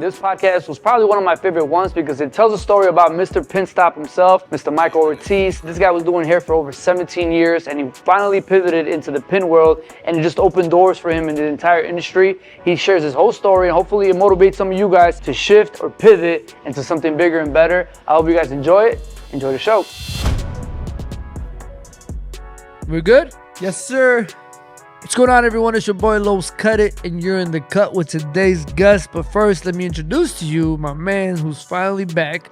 This podcast was probably one of my favorite ones because it tells a story about Mr. Pinstop himself, Mr. Michael Ortiz. This guy was doing hair for over 17 years and he finally pivoted into the pin world and it just opened doors for him in the entire industry. He shares his whole story and hopefully it motivates some of you guys to shift or pivot into something bigger and better. I hope you guys enjoy it. Enjoy the show. We're good? Yes, sir. What's going on, everyone? It's your boy Los Cut It, and you're in the cut with today's guest. But first, let me introduce to you my man who's finally back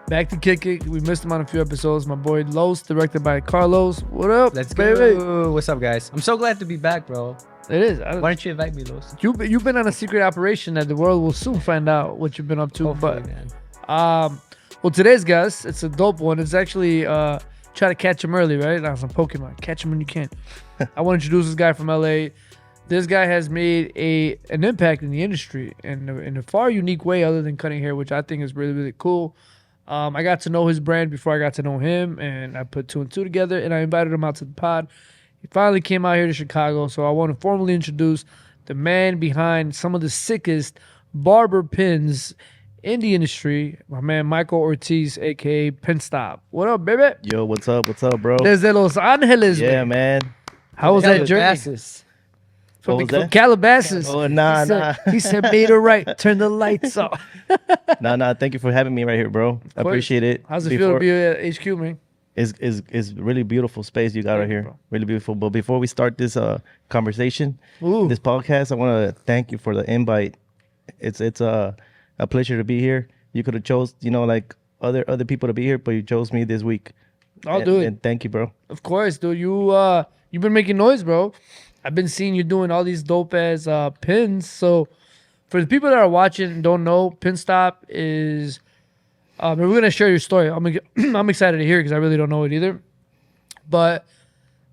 to kick it. We missed him on a few episodes. My boy Los, directed by Carlos. What up, Let's baby? go. What's up, guys? I'm so glad to be back, bro. It is. Why don't you invite me, Los? You've been on a secret operation that the world will soon find out what you've been up to. Hopefully, But man. well, today's guest, it's a dope one. It's actually try to catch him early, right? Like some Pokemon. Catch him when you can. I want to introduce this guy from LA. This guy has made an impact in the industry in a far unique way other than cutting hair, which I think is really, really cool. I got to know his brand before I got to know him, and I put 2 and 2 together, and I invited him out to the pod. He finally came out here to Chicago, so I want to formally introduce the man behind some of the sickest barber pins in the industry, my man Michael Ortiz, a.k.a. Pinstop. What up, baby? Yo, what's up? What's up, bro? Desde Los Angeles, Yeah, man. How was that journey? Calabasas. What was From that? Calabasas. Oh, nah, He said, made it right. Turn the lights off. nah. Thank you for having me right here, bro. I appreciate it. How's it feel to be at HQ, man? It's really beautiful space you got right here. bro. Really beautiful. But before we start this conversation, Ooh. this podcast, I want to thank you for the invite. It's a pleasure to be here. You could have chose, like other people to be here, but you chose me this week. I'll do it. And thank you, bro. Of course, dude. You've been making noise, bro. I've been seeing you doing all these dope ass pins. So for the people that are watching and don't know, Pinstop is we're gonna share your story. I'm excited to hear because I really don't know it either. But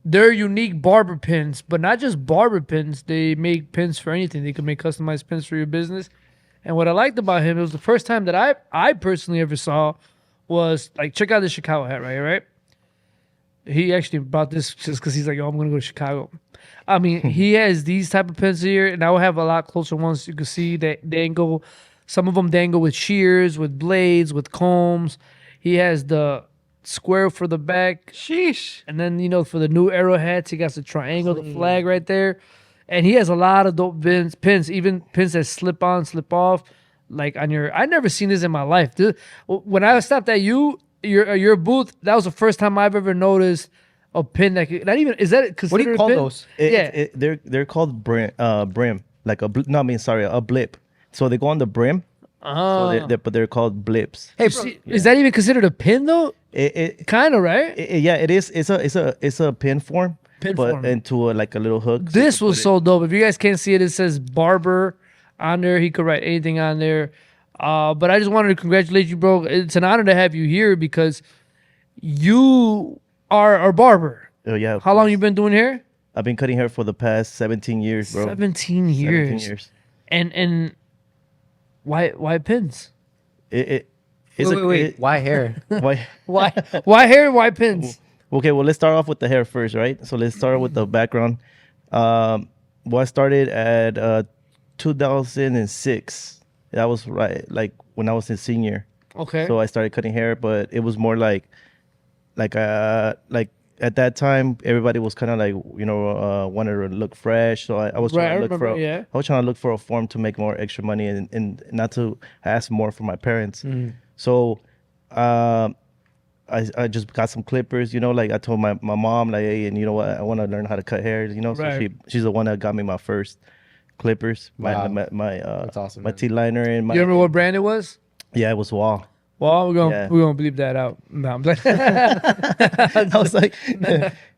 they're unique barber pins, but not just barber pins. They make pins for anything. They can make customized pins for your business. And what I liked about him, it was the first time that I personally ever saw was like, check out this Chicago hat right? He actually brought this just because he's like, I'm going to go to Chicago. I mean, he has these type of pins here, and I will have a lot closer ones. You can see that dangle. Some of them dangle with shears, with blades, with combs. He has the square for the back. Sheesh. And then, for the new arrow hats, he got the triangle, the flag right there. And he has a lot of dope pins, even pins that slip on, slip off. Like on I never seen this in my life. Dude, when I stopped at your booth, that was the first time I've ever noticed a pin that could, not even, is that considered What do you call a pin? those? They're called brim, like a blip. So they go on the brim. Oh. So but they're called blips. Hey, Is that even considered a pin though? Kind of, right? Yeah, it is. It's a pin form. Pin but form. into like a little hook. This was so dope. If you guys can't see it, it says barber on there. He could write anything on there. But I just wanted to congratulate you, bro. It's an honor to have you here because you are a barber. Oh yeah. How long you been doing hair? I've been cutting hair for the past 17 years, bro. 17 years. 17 years. And why pins? Wait. Why hair? Why? Why hair? Why pins? Okay, well, let's start off with the hair first, right? So let's start with the background. Well, I started at 2006. That was right, like when I was a senior. Okay. So I started cutting hair, but it was more like at that time, everybody was kind of like, wanted to look fresh. So I was trying to look I was trying to look for a form to make more extra money and not to ask more from my parents. So, I just got some clippers, like I told my mom, like, hey, and you know what, I want to learn how to cut hair, so she's the one that got me my first clippers. Wow. My That's awesome, my man. T-liner and my, You remember what brand it was? yeah, it was Wall. Well, we're Yeah. gonna bleep that out. No, I'm like, I was like,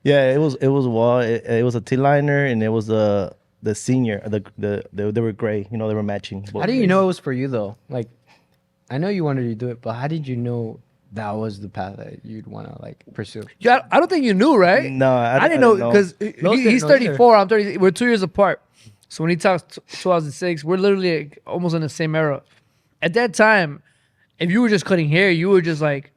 yeah, it was Wall. It was a T-liner and it was the senior, they were gray, they were matching. How do you know it was for you, though? Like, I know you wanted to do it, but how did you know that was the path that you'd want to, like, pursue? yeah, I don't think you knew, right? No, I didn't know because Los didn't he's know 34. I'm 30. We're 2 years apart. So when he talks 2006, we're literally like almost in the same era. At that time, if you were just cutting hair, you were just like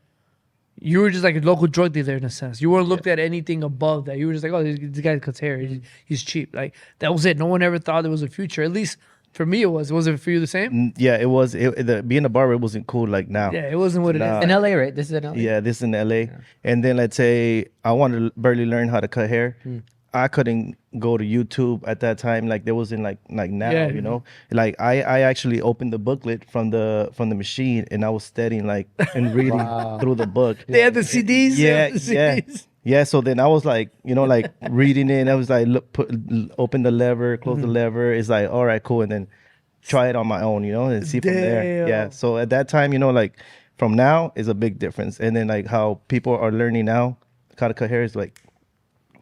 a local drug dealer in a sense. You weren't looked at anything above that. You were just like, oh, this guy cuts hair. He's cheap. Like that was it. No one ever thought there was a future. At least For me, it was. Was it for you the same? Yeah, it was. Being a barber wasn't cool like now. Yeah, it wasn't what it is. In LA, right? This is in LA. Yeah, this in LA. And then let's say I wanted to barely learn how to cut hair. I couldn't go to YouTube at that time like there wasn't like now, you know. Like I actually opened the booklet from the machine and I was studying like and reading through the book. They had the CDs. Yeah. So then I was like, you know, like reading it. I was like, open the lever, close the lever. It's like, all right, cool. And then try it on my own, you know, and see from there. Yeah. So at that time, you know, like from now is a big difference. And then like how people are learning now how to cut hair is like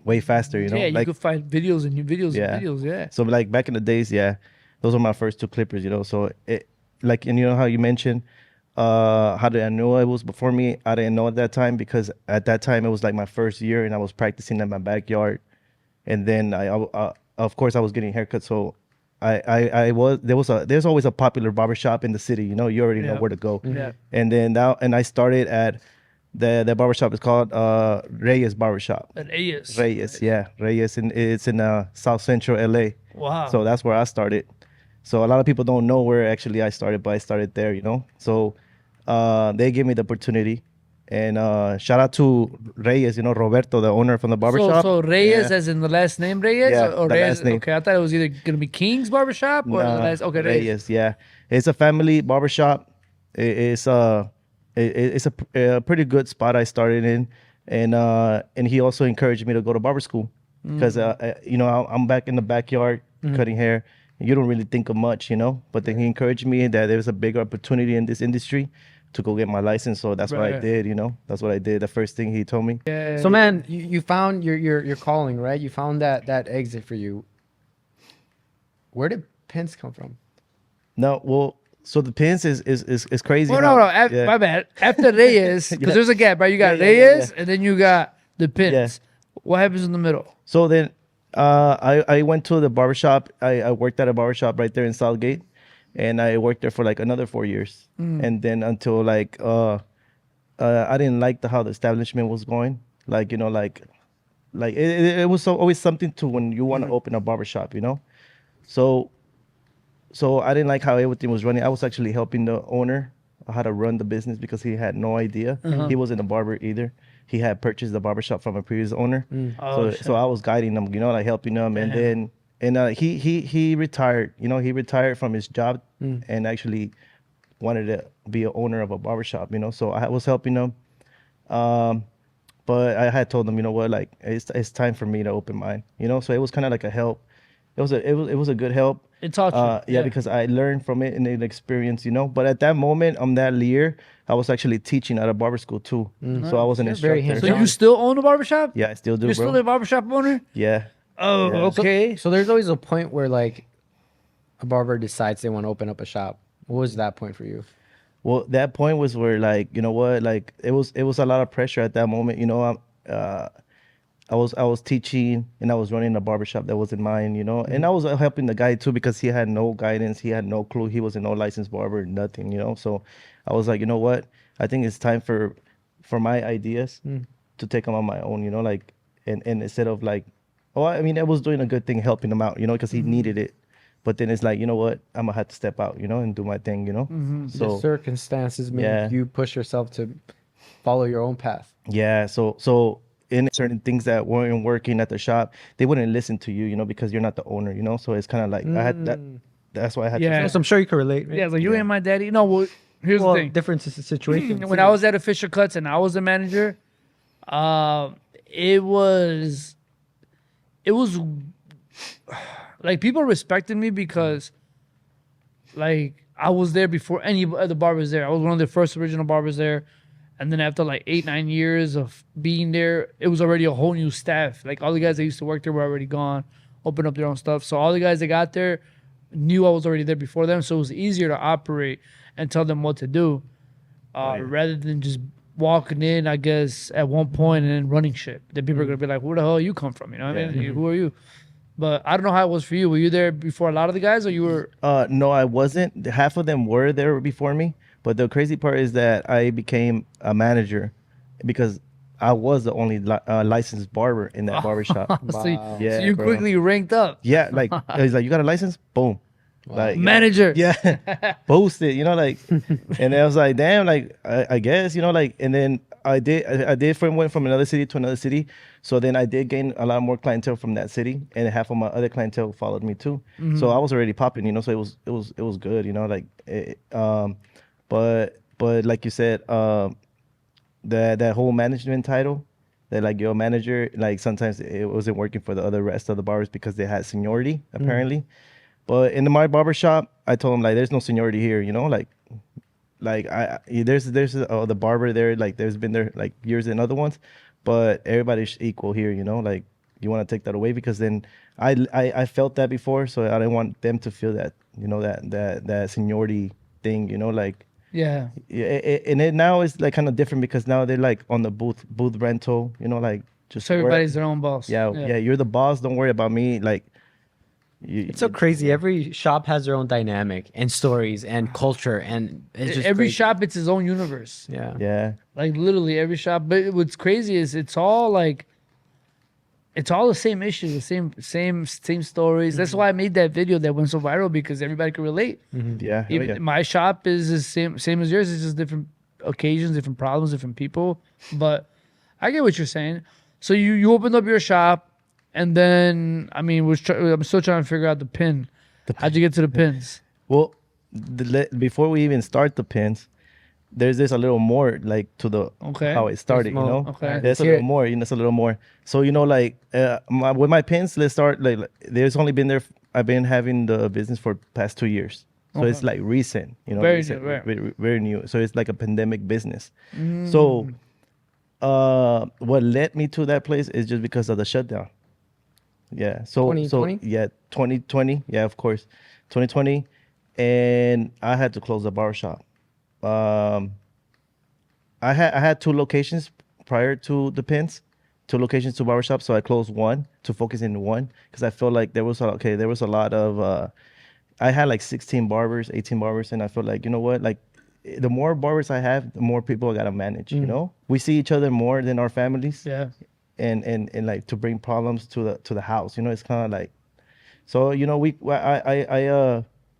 way faster, you know. Yeah, you like, could find videos and videos and videos. Yeah. So like back in the days, yeah, those were my first 2 clippers, you know. So it like, and you know how you mentioned how did I know it was before me? I didn't know at that time because at that time it was like my first year and I was practicing in my backyard, and then I of course I was getting haircuts. So there's always a popular barbershop in the city, you know. You already know where to go. And then I started at the barbershop is called Reyes Barbershop. At Reyes. Reyes, yeah, Reyes, and it's in South Central LA. Wow. So that's where I started. So a lot of people don't know where actually I started, but I started there, you know. So they gave me the opportunity, and shout out to Reyes, you know, Roberto, the owner from the barbershop. So Reyes, as in the last name Reyes, Yeah, or the Reyes? last name. Okay, I thought it was either gonna be King's Barbershop or the last. Okay, Reyes, yeah, it's a family barbershop. It's a pretty good spot I started in, and he also encouraged me to go to barber school because you know I'm back in the backyard cutting hair. And you don't really think of much, you know. But then he encouraged me that there's a big opportunity in this industry to go get my license. So that's what I did, you know. That's what I did. The first thing he told me. Yeah. So man, you found your calling, right? You found that exit for you. Where did pins come from? No, well. So the pins is crazy. Well, no, my bad. After Reyes, because there's a gap, right? You got Reyes, and then you got the pins. Yeah. What happens in the middle? So then I went to the barbershop. I worked at a barbershop right there in Southgate, and I worked there for like another 4 years. And then until like I didn't like how the establishment was going. Like, you know, like it was always something to when you want to open a barbershop, you know. So I didn't like how everything was running. I was actually helping the owner how to run the business because he had no idea. He wasn't a barber either. He had purchased the barbershop from a previous owner. So I was guiding him, you know, like helping him. And then he retired. You know, he retired from his job and actually wanted to be an owner of a barbershop, you know. So I was helping him. But I had told him, you know what, like it's time for me to open mine, you know. So it was kind of like a help. It was a good help. It taught you. Yeah, because I learned from it and an experience, you know. But at that moment, that year, I was actually teaching at a barber school too. So I was an instructor. So you still own a barbershop? Yeah, I still do, You're bro. still a barbershop owner? Yeah. Oh, Yeah. okay. So there's always a point where like a barber decides they want to open up a shop. What was that point for you? Well, that point was where, like, you know what, like it was a lot of pressure at that moment. You know, I was teaching and I was running a barbershop that wasn't mine, you know, and I was helping the guy too because he had no guidance, he had no clue, he wasn't no licensed barber, nothing, you know. So I was like, you know what, I think it's time for my ideas to take them on my own, you know, like, and instead of like, oh, I mean, I was doing a good thing helping him out, you know, because he needed it. But then it's like, you know what, I'm gonna have to step out, you know, and do my thing, you know. So the circumstances made you push yourself to follow your own path. Yeah. So in certain things that weren't working at the shop, they wouldn't listen to you, you know, because you're not the owner, you know. So it's kind of like I had that. That's why I had to. So I'm sure you can relate. Right? Yeah, it's like you ain't my daddy. No, well, here's the thing. Different situation. When I was at Official Cuts and I was the manager, it was like people respected me because like I was there before any other barbers there. I was one of the first original barbers there. And then after like 8-9 years of being there, it was already a whole new staff. Like all the guys that used to work there were already gone, opened up their own stuff. So all the guys that got there knew I was already there before them. So it was easier to operate and tell them what to do rather than just walking in, I guess, at one point and then running shit. Then people are going to be like, where the hell you come from? You know what I mean? Who are you? But I don't know how it was for you. Were you there before a lot of the guys or you were? No, I wasn't. Half of them were there before me. But the crazy part is that I became a manager because I was the only licensed barber in that barbershop. So you quickly ranked up. Yeah, like he's like, you got a license? Boom. Like Manager. Yeah, boasted, you know, like, and I was like, damn, like, I guess, you know, like, and then went from another city to another city. So then I did gain a lot more clientele from that city, and half of my other clientele followed me too. So I was already popping, you know, so it was good, you know, like, but like you said, that whole management title, that like you're a manager, like sometimes it wasn't working for the other rest of the barbers because they had seniority apparently. But in my barber shop, I told him like, there's no seniority here, you know, like there's the barber there, like there's been there like years in other ones, but everybody's equal here, you know, like you want to take that away because then I felt that before, so I didn't want them to feel that, you know, that seniority thing, you know, like. Yeah. Now it's like kind of different because now they're like on the booth rental, you know, like just So everybody's their own boss. Yeah, you're the boss. Don't worry about me. Like, It's so crazy. Every shop has their own dynamic and stories and culture, and it's just every crazy. shop, it's his own universe. Yeah. Like literally every shop. But what's crazy is it's all the same issues, the same stories. That's why I made that video that went so viral, because everybody could relate. Yeah, hell yeah. My shop is the same as yours. It's just different occasions, different problems, different people. But I get what you're saying. So you opened up your shop, and then I mean, I'm still trying to figure out the pin. How'd you get to the pins? Well, before we even start the pins, there's a little more like to the how it started, you know. Okay. There's a little more, you know, it's a little more. So you know, like with my pins, let's start like there's only been there. I've been having the business for past 2 years, so it's like recent, you know, Very recent, new, right. very new. So it's like a pandemic business. So what led me to that place is just because of the shutdown. Yeah. So 2020? Yeah, 2020. Yeah, of course, 2020, and I had to close the barbershop. I had 2 locations prior to the pins, 2 locations to barbershop. So I closed one to focus in one because I felt like there was a lot of I had like 16 barbers, 18 barbers, and I felt like, you know what, like the more barbers I have, the more people I gotta manage. You know, we see each other more than our families. Yeah. And like to bring problems to the house. You know, it's kind of like, so you know,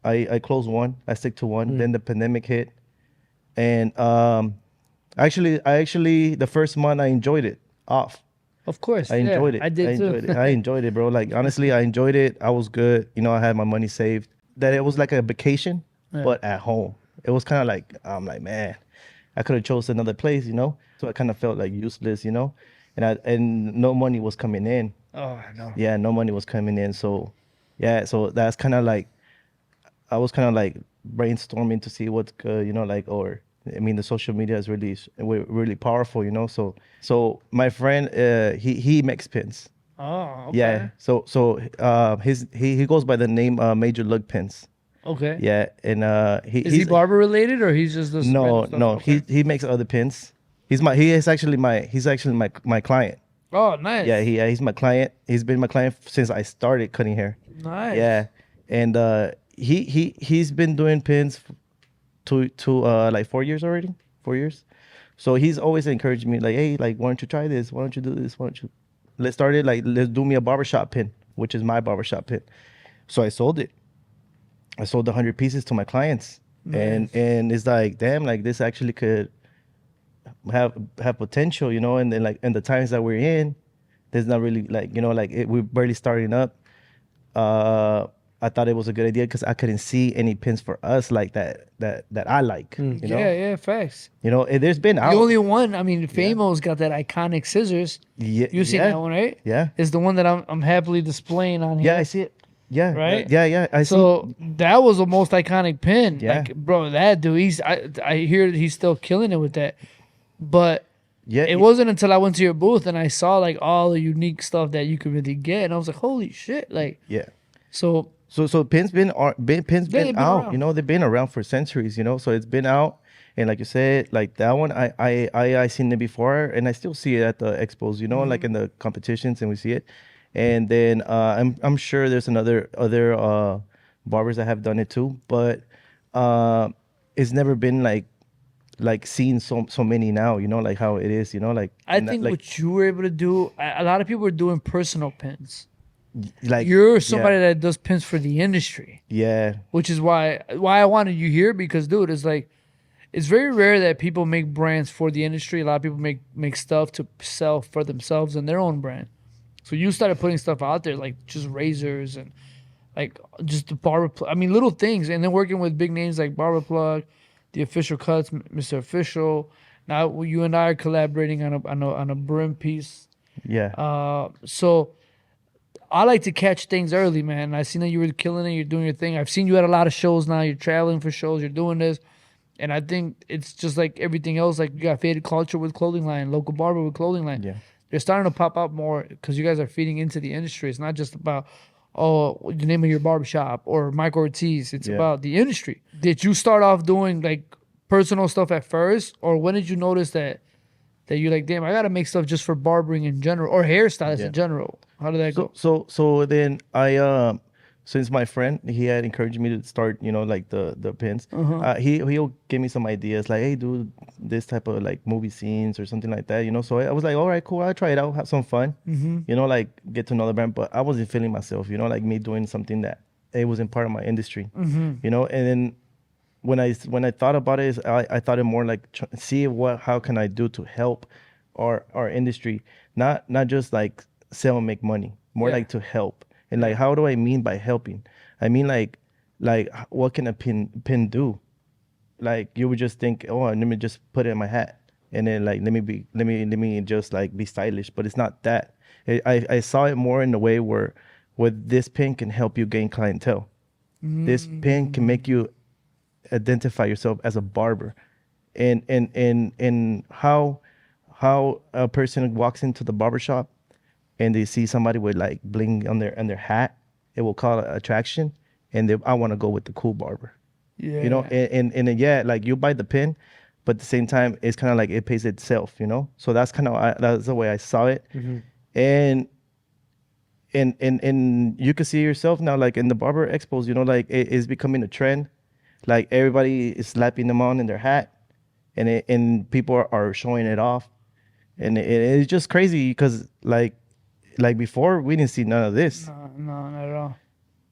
I closed one, I stick to one. Then the pandemic hit. And actually, the first month I enjoyed it off. Of course. I enjoyed it. I did too. I enjoyed it, bro. Like honestly, I enjoyed it. I was good. You know, I had my money saved. That it was like a vacation, but at home. It was kind of like, I'm like, man, I could have chose another place, you know. So I kind of felt like useless, you know, and no money was coming in. Oh, I know. Yeah, no money was coming in. So yeah, so that's kind of like, I was kind of like brainstorming to see what's good, you know, like, or I mean, the social media is really powerful, you know. So my friend, he makes pins. Oh, okay. Yeah. So he goes by the name Major Lug Pins. Okay. Yeah, and Is he barber related, or he's just this? no. Okay. He makes other pins. He's actually my client. Oh, nice. Yeah, he's my client. He's been my client since I started cutting hair. Nice. Yeah, and he's been doing pins to like 4 years already. 4 years. So he's always encouraged me like, hey, like, why don't you try this? Why don't you do this? Why don't you let's do me a barbershop pin, which is my barbershop pin. So I sold it. I sold 100 pieces to my clients. Nice. And it's like, damn, like this actually could have potential, you know. And then like in the times that we're in, there's not really like, you know, like we're barely starting up. I thought it was a good idea because I couldn't see any pins for us like that I like. You know? Yeah, facts. You know, there's been The only one, I mean, Famo's got that iconic scissors. Yeah, you seen that one, right? Yeah, it's the one that I'm happily displaying on here. Yeah, I see it. Yeah, right. Yeah, I see. So that was the most iconic pin. Yeah, like, bro, that dude, I hear he's still killing it with that. But yeah, it wasn't until I went to your booth and I saw like all the unique stuff that you could really get, and I was like, holy shit, like. Yeah. So pins been out. Around. You know, they've been around for centuries. You know, so it's been out, and like you said, like that one, I seen it before, and I still see it at the expos. You know, like in the competitions, and we see it. And then I'm sure there's other barbers that have done it too, but it's never been like seen so many now. You know, like how it is. You know, like I think what you were able to do, a lot of people were doing personal pins. like you're somebody that does pins for the industry. Yeah. Which is why I wanted you here, because dude, it's like, it's very rare that people make brands for the industry. A lot of people make stuff to sell for themselves and their own brand. So you started putting stuff out there, like just razors and like just the barber. I mean, little things, and then working with big names like Barber Plug, The Official Cuts, Mr. Official. Now you and I are collaborating on a brim piece. Yeah. So I like to catch things early, man. I seen that you were killing it. You're doing your thing. I've seen you at a lot of shows now. You're traveling for shows. You're doing this. And I think it's just like everything else. Like, you got Faded Culture with clothing line, Local Barber with clothing line. Yeah. They're starting to pop up more because you guys are feeding into the industry. It's not just about, the name of your barbershop or Michael Ortiz. It's about the industry. Did you start off doing like personal stuff at first? Or when did you notice that you're like, damn, I got to make stuff just for barbering in general or hairstylists in general? How did that go? So then I since my friend, he had encouraged me to start, like the pins. He'll give me some ideas like, hey, do this type of like movie scenes or something like that, So I was like, all right, cool, I'll try it out, have some fun, like get to know the brand. But I wasn't feeling myself, like me doing something that it wasn't part of my industry, And then when I thought about it, I thought it more like see how can I do to help our industry, not just like sell and make money, more like to help. And like, how do I mean by helping? I mean like what can a pin do? Like, you would just think, oh, let me just put it in my hat, and then like let me just like be stylish. But it's not that. I saw it more in the way where this pin can help you gain clientele. This pin can make you identify yourself as a barber, and how a person walks into the barbershop and they see somebody with like bling on their hat, it will call it attraction, and I want to go with the cool barber. Yeah. And yeah, like you buy the pin, but at the same time, it's kind of like it pays itself, So that's kind of that's the way I saw it, and you can see yourself now, like in the barber expos, like it's becoming a trend, like everybody is slapping them on in their hat, and people are showing it off, and it's just crazy because like before we didn't see none of this. No, not at all.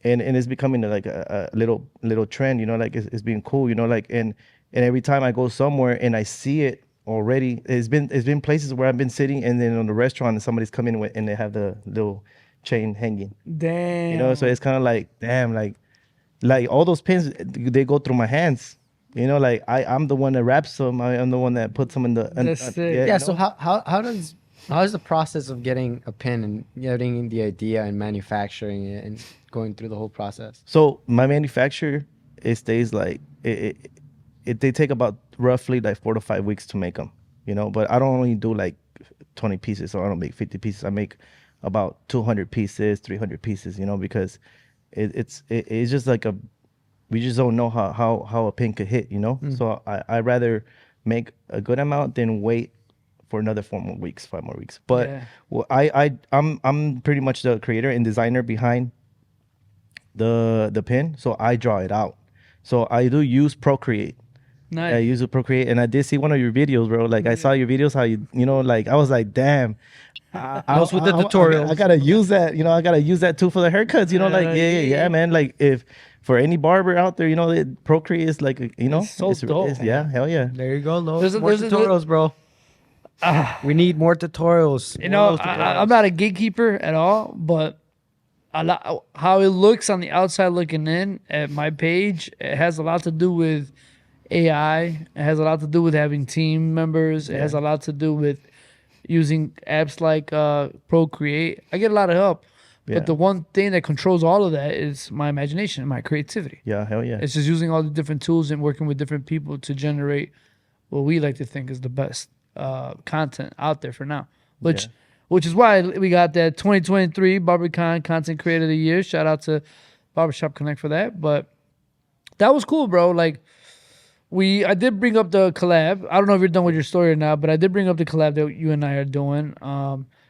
And it's becoming like a little trend, like it's being cool, like and every time I go somewhere and I see it already, it's been places where I've been sitting and then on the restaurant and somebody's coming with and they have the little chain hanging. Damn. So it's kind of like, damn, like all those pins, they go through my hands. Like I'm the one that wraps them. I'm the one that puts them in the. That's it. Yeah. So how is the process of getting a pin and getting the idea and manufacturing it and going through the whole process? So my manufacturer, it stays like they take about roughly like 4 to 5 weeks to make them, But I don't only do like 20 pieces, or I don't make 50 pieces. I make about 200 pieces, 300 pieces, because it's just like we just don't know how a pin could hit, So I rather make a good amount than wait for another 5 more weeks. But well, I'm pretty much the creator and designer behind the pin, so I draw it out. So I do use Procreate. Nice. I use Procreate, and I did see one of your videos, bro. Like I saw your videos, how you like I was like, damn. Those with the tutorials. I gotta use that, I gotta use that too for the haircuts, like yeah, man. Like if for any barber out there, Procreate is like, it's so dope. Yeah, hell yeah. There you go, Lo. There's tutorials, bro. We need more tutorials. I'm not a gatekeeper at all, but how it looks on the outside looking in at my page, it has a lot to do with AI. It has a lot to do with having team members. It has a lot to do with using apps like Procreate. I get a lot of help. But the one thing that controls all of that is my imagination, my creativity. Yeah, hell yeah. It's just using all the different tools and working with different people to generate what we like to think is the best content out there for now. Which is why we got that 2023 BarberCon Content Creator of the Year. Shout out to Barbershop Connect for that. But that was cool, bro. Like, I did bring up the collab. I don't know if you're done with your story or not, but I did bring up the collab that you and I are doing.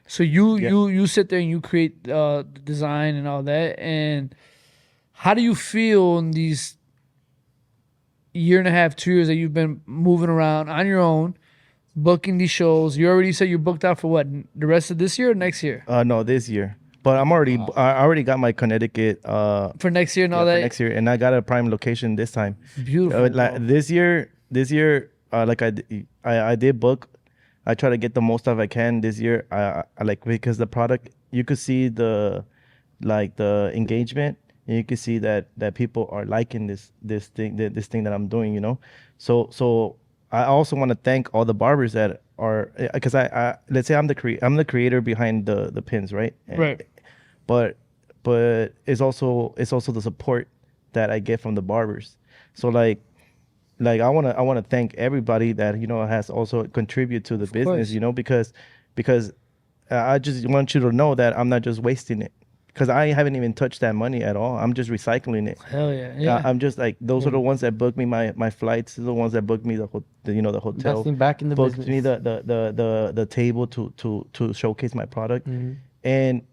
So you sit there and you create the design and all that. And how do you feel in these 1.5, 2 years that you've been moving around on your own, booking these shows? You already said you're booked out for what, the rest of this year or next year? No, this year. But I already got my Connecticut for next year and all that. For next year, and I got a prime location this time. Beautiful. Like this year, like I did book. I try to get the most of I can this year. I like, because the product, you could see the engagement, and you could see that people are liking this thing that I'm doing, you know. So I also want to thank all the barbers that are, because I let's say I'm the creator behind the pins, right? Right. But it's also the support that I get from the barbers. So like I wanna thank everybody that, you know, has also contributed to the business, course. you know, because I just want you to know that I'm not just wasting it, because I haven't even touched that money at all. I'm just recycling it. Hell yeah, yeah. I'm just like, those are the ones that booked me my flights. The ones that booked me the hotel. Investing back in the booked business. me the table to showcase my product, and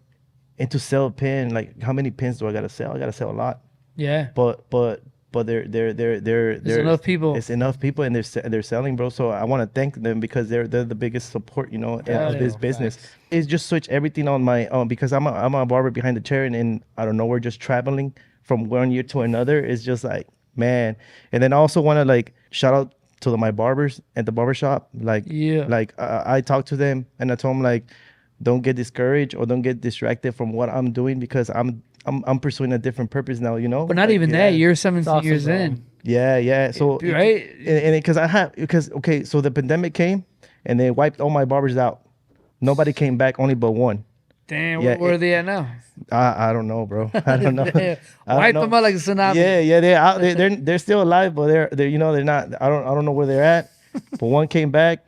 to sell a pin. Like, how many pins do I gotta sell? I gotta sell a lot. Yeah. But there's enough people. It's enough people, and they're selling, bro. So I want to thank them, because they're the biggest support, you know, of this business. Facts. It's just switch everything on my own, because I'm a barber behind the chair, and I don't know, we're just traveling from one year to another. It's just like, man. And then I also want to like shout out to my barbers at the barbershop. Like, I talked to them, and I told them, like, don't get discouraged or don't get distracted from what I'm doing, because I'm pursuing a different purpose now, you know. But not even that. You're 17 awesome, years bro. in. Yeah. So Right. and because okay, so the pandemic came and they wiped all my barbers out. Nobody came back, only but one. Damn, Yeah, where are they at now? I don't know, bro. I don't know. Wipe them out like a tsunami. Yeah, they're out. They're still alive, but they're you know, they're not. I don't know where they're at. But one came back,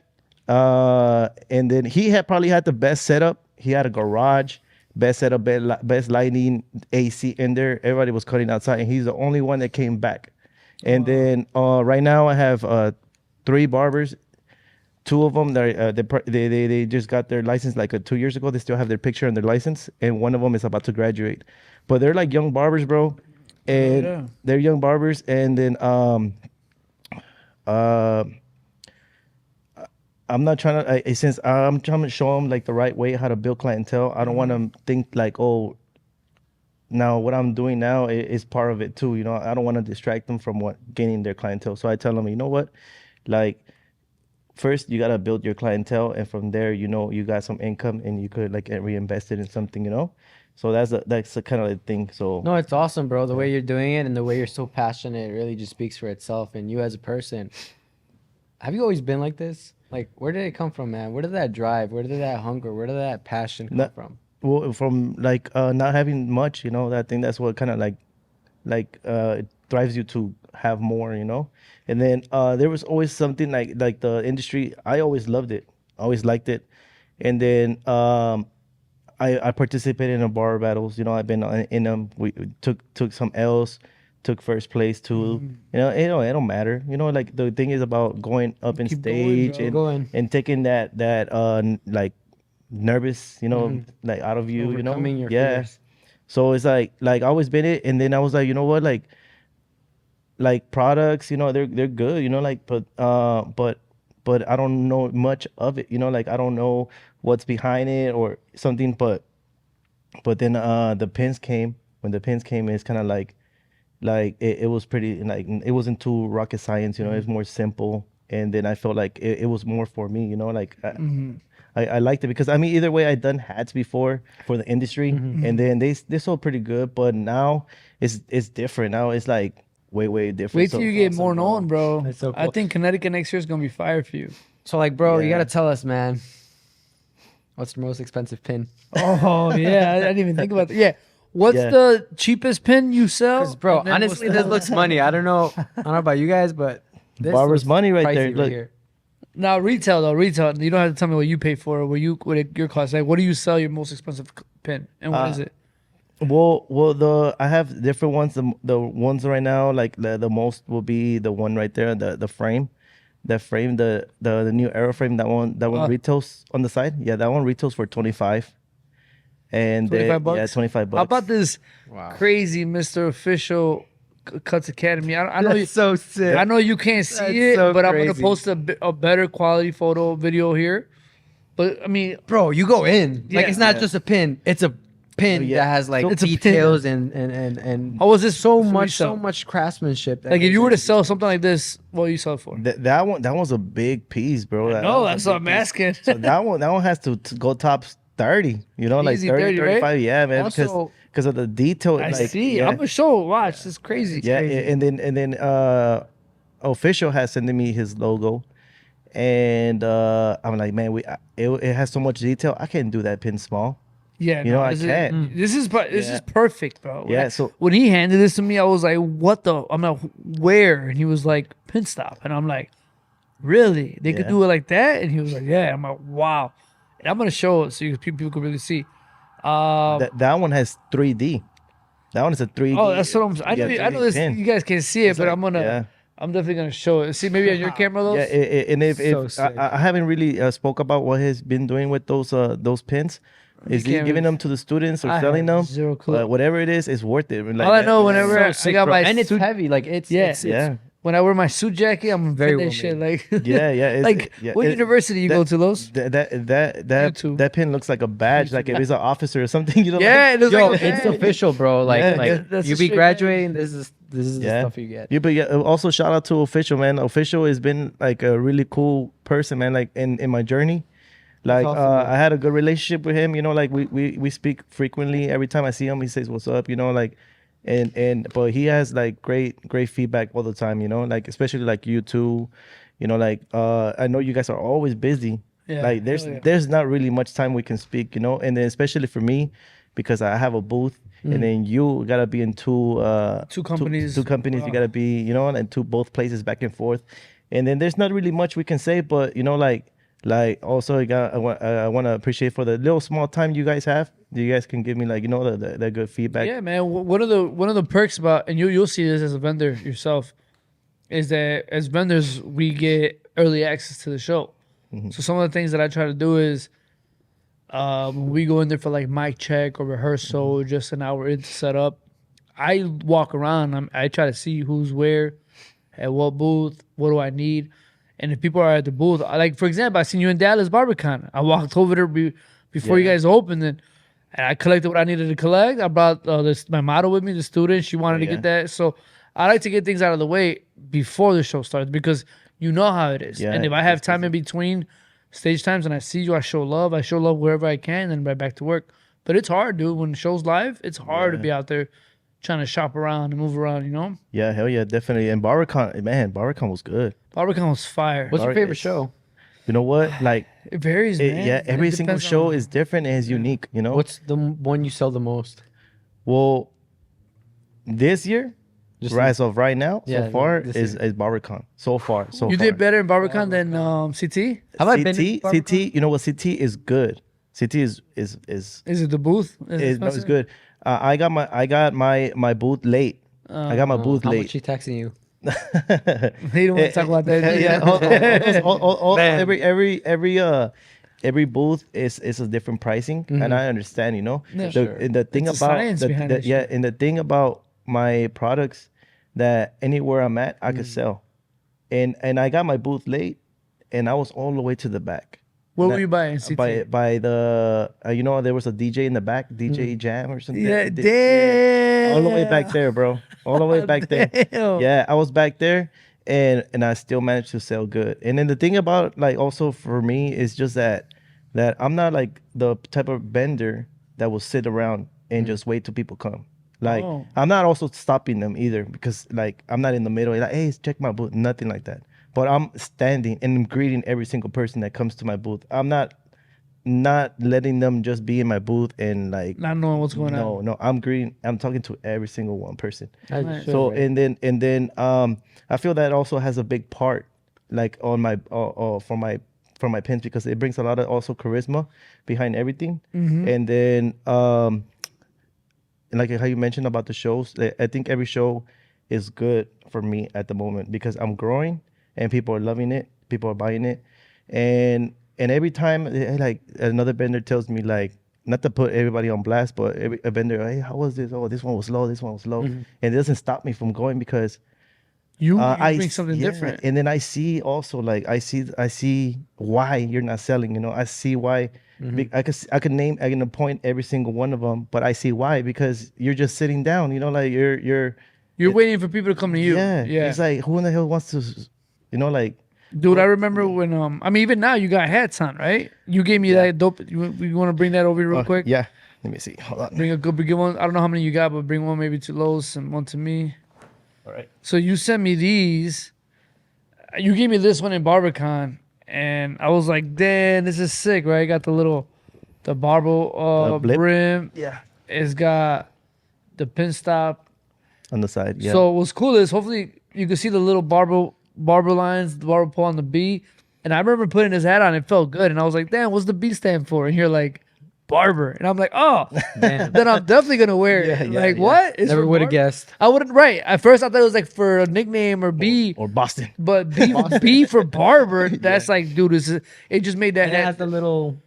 and then he probably had the best setup. He had a garage, best setup, best lighting, AC in there. Everybody was cutting outside, and he's the only one that came back. And then right now I have 3 barbers. 2 of them, they just got their license like 2 years ago. They still have their picture on their license, and one of them is about to graduate. But they're like young barbers, bro, and they're young barbers. And then I'm not trying to, since I'm trying to show them like the right way how to build clientele. I don't want them to think like, oh, now what I'm doing now is part of it too. You know, I don't want to distract them from gaining their clientele. So I tell them, you know what, like, first you gotta build your clientele, and from there, you know, you got some income, and you could like reinvest it in something, you know. So that's the kind of thing. So no, it's awesome, bro. The way you're doing it and the way you're so passionate, it really just speaks for itself. And you as a person, have you always been like this? Like, where did it come from, man? Where did that drive? Where did that hunger? Where did that passion come from? Well, from like not having much, you know. I think that's what kind of like it drives you to have more, you know. And then there was always something like the industry. I always loved it. I always liked it. And then I participated in the bar battles. You know, I've been in them. We took some L's, took first place too. You know, it don't matter. You know, like the thing is about going up in stage and taking that like nervous, you know, like out of you. You know, your fears. So it's like I always been it. And then I was like, you know what, like products, you know, they're good, you know, like, but I don't know much of it, you know, like I don't know what's behind it or something, but then the pins came. When the pins came, it's kind of like it was pretty, like, it wasn't too rocket science, you know. It was more simple. And then I felt like it was more for me, you know, like I liked it, because I mean, either way, I done hats before for the industry, and then they sold pretty good, but now it's different. Now it's like way different. Wait till you get more known, bro. That's so cool. I think Connecticut next year is gonna be fire for you. So, like, bro, you gotta tell us, man. What's your most expensive pin? Oh yeah, I didn't even think about that. Yeah, what's the cheapest pin you sell? 'Cause, bro, honestly, this looks money. I don't know about you guys, but this barber's money right there. pricey Look. here. Now retail though, retail. You don't have to tell me what you pay for, or what your cost. Like, what do you sell your most expensive pin, and what is it? Well, I have different ones. The ones right now, like the most will be the one right there, the frame, the new Aero frame. That one retails on the side. Yeah, that one retails for 25. And $25? Yeah, $25. How about this crazy Mr. Official Cuts Academy? I know That's so sick. I know you can't see That's it, so but I'm crazy. gonna post a better quality photo video here. But I mean, Bro, you go in. Like, Yeah. it's not just a pin. It's a pin that has like It's a pin. details and How was this so for much resale? craftsmanship. Like if you were to sell something like this, what would you sell it for? That was a big piece, bro. No, was a that's what I'm big piece. asking. So that one has to go top 30. You know, like Easy 30, 30, right? 35. Yeah, man. Also- Because of the detail. I like, see. Yeah, I'm gonna show. Watch, it's crazy. yeah, Crazy. and then official has sent me his logo, and I'm like, man, it has so much detail. I can't do that pin small. Yeah, You know, I this can't. This is Yeah. perfect, bro. Yeah, so- when he handed this to me, I was like, "What the?" I'm like, "Where?" And he was like, "Pinstop," and I'm like, "Really? They could Yeah. do it like that?" And he was like, "Yeah." I'm like, "Wow." And I'm gonna show it so people can really see. That one has 3D. That one is a 3D. Oh, that's what I'm. I know. yeah, I know this. pin. You guys can't see it, but like- I'm gonna. yeah. I'm definitely gonna show it. See, maybe on your camera, those. Yeah, and if So I, sick. I haven't really spoke about what he's been doing with those pins. Is he can't giving really- them to the students or I selling have them? zero clue. Whatever it is, it's worth it. Like All I that- know, whenever So I sick, got bro. my and it's suit, heavy. Like it's Yeah. Yeah, when I wear my suit jacket, I'm Very very well shit. made. Like, yeah. It's, like yeah, what it- university you go to, those? YouTube. That pin looks like a badge, like if it's an officer or something. You know? Yeah, it looks Yo, like a it's badge. official, bro. Like Yeah, like yeah. That's you a be straight graduating. This is the Yeah. stuff you get. Yeah, but yeah, also shout out to Official, man. Official has been like a really cool person, man. Like in my journey, like awesome, man. I had a good relationship with him. You know, like we speak frequently. Every time I see him, he says what's up. You know, like but he has like great feedback all the time. You know, like especially like you too. You know, like I know you guys are always busy. Yeah, Like hell yeah. there's not really much time we can speak. You know, and then especially for me, because I have a booth. And then you gotta be in two companies. Two companies. You gotta be, you know, and both places back and forth. And then there's not really much we can say, but you know, like also I want to appreciate for the little small time you guys have. You guys can give me like, you know, the good feedback. Yeah, man. One of the perks about, and you'll see this as a vendor yourself, is that as vendors we get early access to the show. So some of the things that I try to do is, when we go in there for like mic check or rehearsal, just an hour in to set up, I walk around. I try to see who's where, at what booth, what do I need, and if people are at the booth, like for example, I seen you in Dallas BarberCon. I walked over there before you Yeah. guys opened, and I collected what I needed to collect. I brought my model with me, the student. She wanted to Yeah. get that, so I like to get things out of the way before the show starts because you know how it is. Yeah, And if I have time in between stage times and I see you, I show love. I show love wherever I can, and right back to work. But it's hard, dude. When the show's live, it's hard to be out there trying to shop around and move around, you know? Yeah, hell yeah, definitely. And BarberCon was good. BarberCon was fire. What's your Bar- favorite it's- show? You know what? Like, It varies, man. yeah, It every single depends show on- is different and is unique. You know. What's the one you sell the most? Well, this year, Just as of right now, Yeah, so far this is BarberCon. So far. You did better in BarberCon than CT? Have I been to CT, BarberCon? you know what? CT is good. CT is Is it the booth? no, it's expensive? good. I got my booth late. I got my booth How much late. she texting you? He don't want to talk about that. Yeah, every booth is a different pricing, and I understand. You know, Yeah, and the thing It's the about science behind that yeah, shit. and the thing about my products that anywhere I'm at, I could Mm. sell, and I got my booth late, and I was all the way to the back. What And were I- you buying? CT? By the you know, there was a DJ in the back, DJ Jam or something. Yeah, Di- damn. all the way back there, bro. All the way back there. Damn. Yeah, I was back there, and I still managed to sell good. And then the thing about like also for me is just that I'm not like the type of vendor that will sit around and just wait till people come. Like Oh. I'm not also stopping them either because like I'm not in the middle. Like, hey, check my booth. Nothing like that. But I'm standing and I'm greeting every single person that comes to my booth. I'm not letting them just be in my booth and like Not knowing what's going on. no, I'm greeting. I'm talking to every single one person. As you Right. should, So right? and then I feel that also has a big part like on my for my pins because it brings a lot of also charisma behind everything. And then like how you mentioned about the shows, I think every show is good for me at the moment because I'm growing and people are loving it, people are buying it, and every time like another vendor tells me like, not to put everybody on blast, but a vendor, hey, how was this? Oh, this one was low, this one was low, and it doesn't stop me from going because You I bring something yeah, different. and then I see also like I see why you're not selling. You know, I see why I can point every single one of them, but I see why, because you're just sitting down, you know, like you're waiting for people to come to you. yeah. Yeah. It's like, who in the hell wants to, you know, like, Dude, I remember when I mean, even now you got hats on, right? You gave me that dope. You want to bring that over here real quick? Yeah. Let me see. Hold on. Bring a good one. I don't know how many you got, but bring one maybe to Los and one to me. All right. So you sent me these. You gave me this one in BarberCon, and I was like, "Damn, this is sick!" Right? Got the barber brim. Yeah. It's got the Pinstop On the side. Yeah. So what's cool is hopefully you can see the little barber lines, the barber pole on the B. And I remember putting his hat on, it felt good. And I was like, damn, what's the B stand for? And you're like, barber. And I'm like, oh, then I'm definitely gonna wear it. What? It's Never would have guessed. I wouldn't. Right. At first, I thought it was like for a nickname or B or Boston. But B for barber. That's like, dude, it just made that And it hat. has the little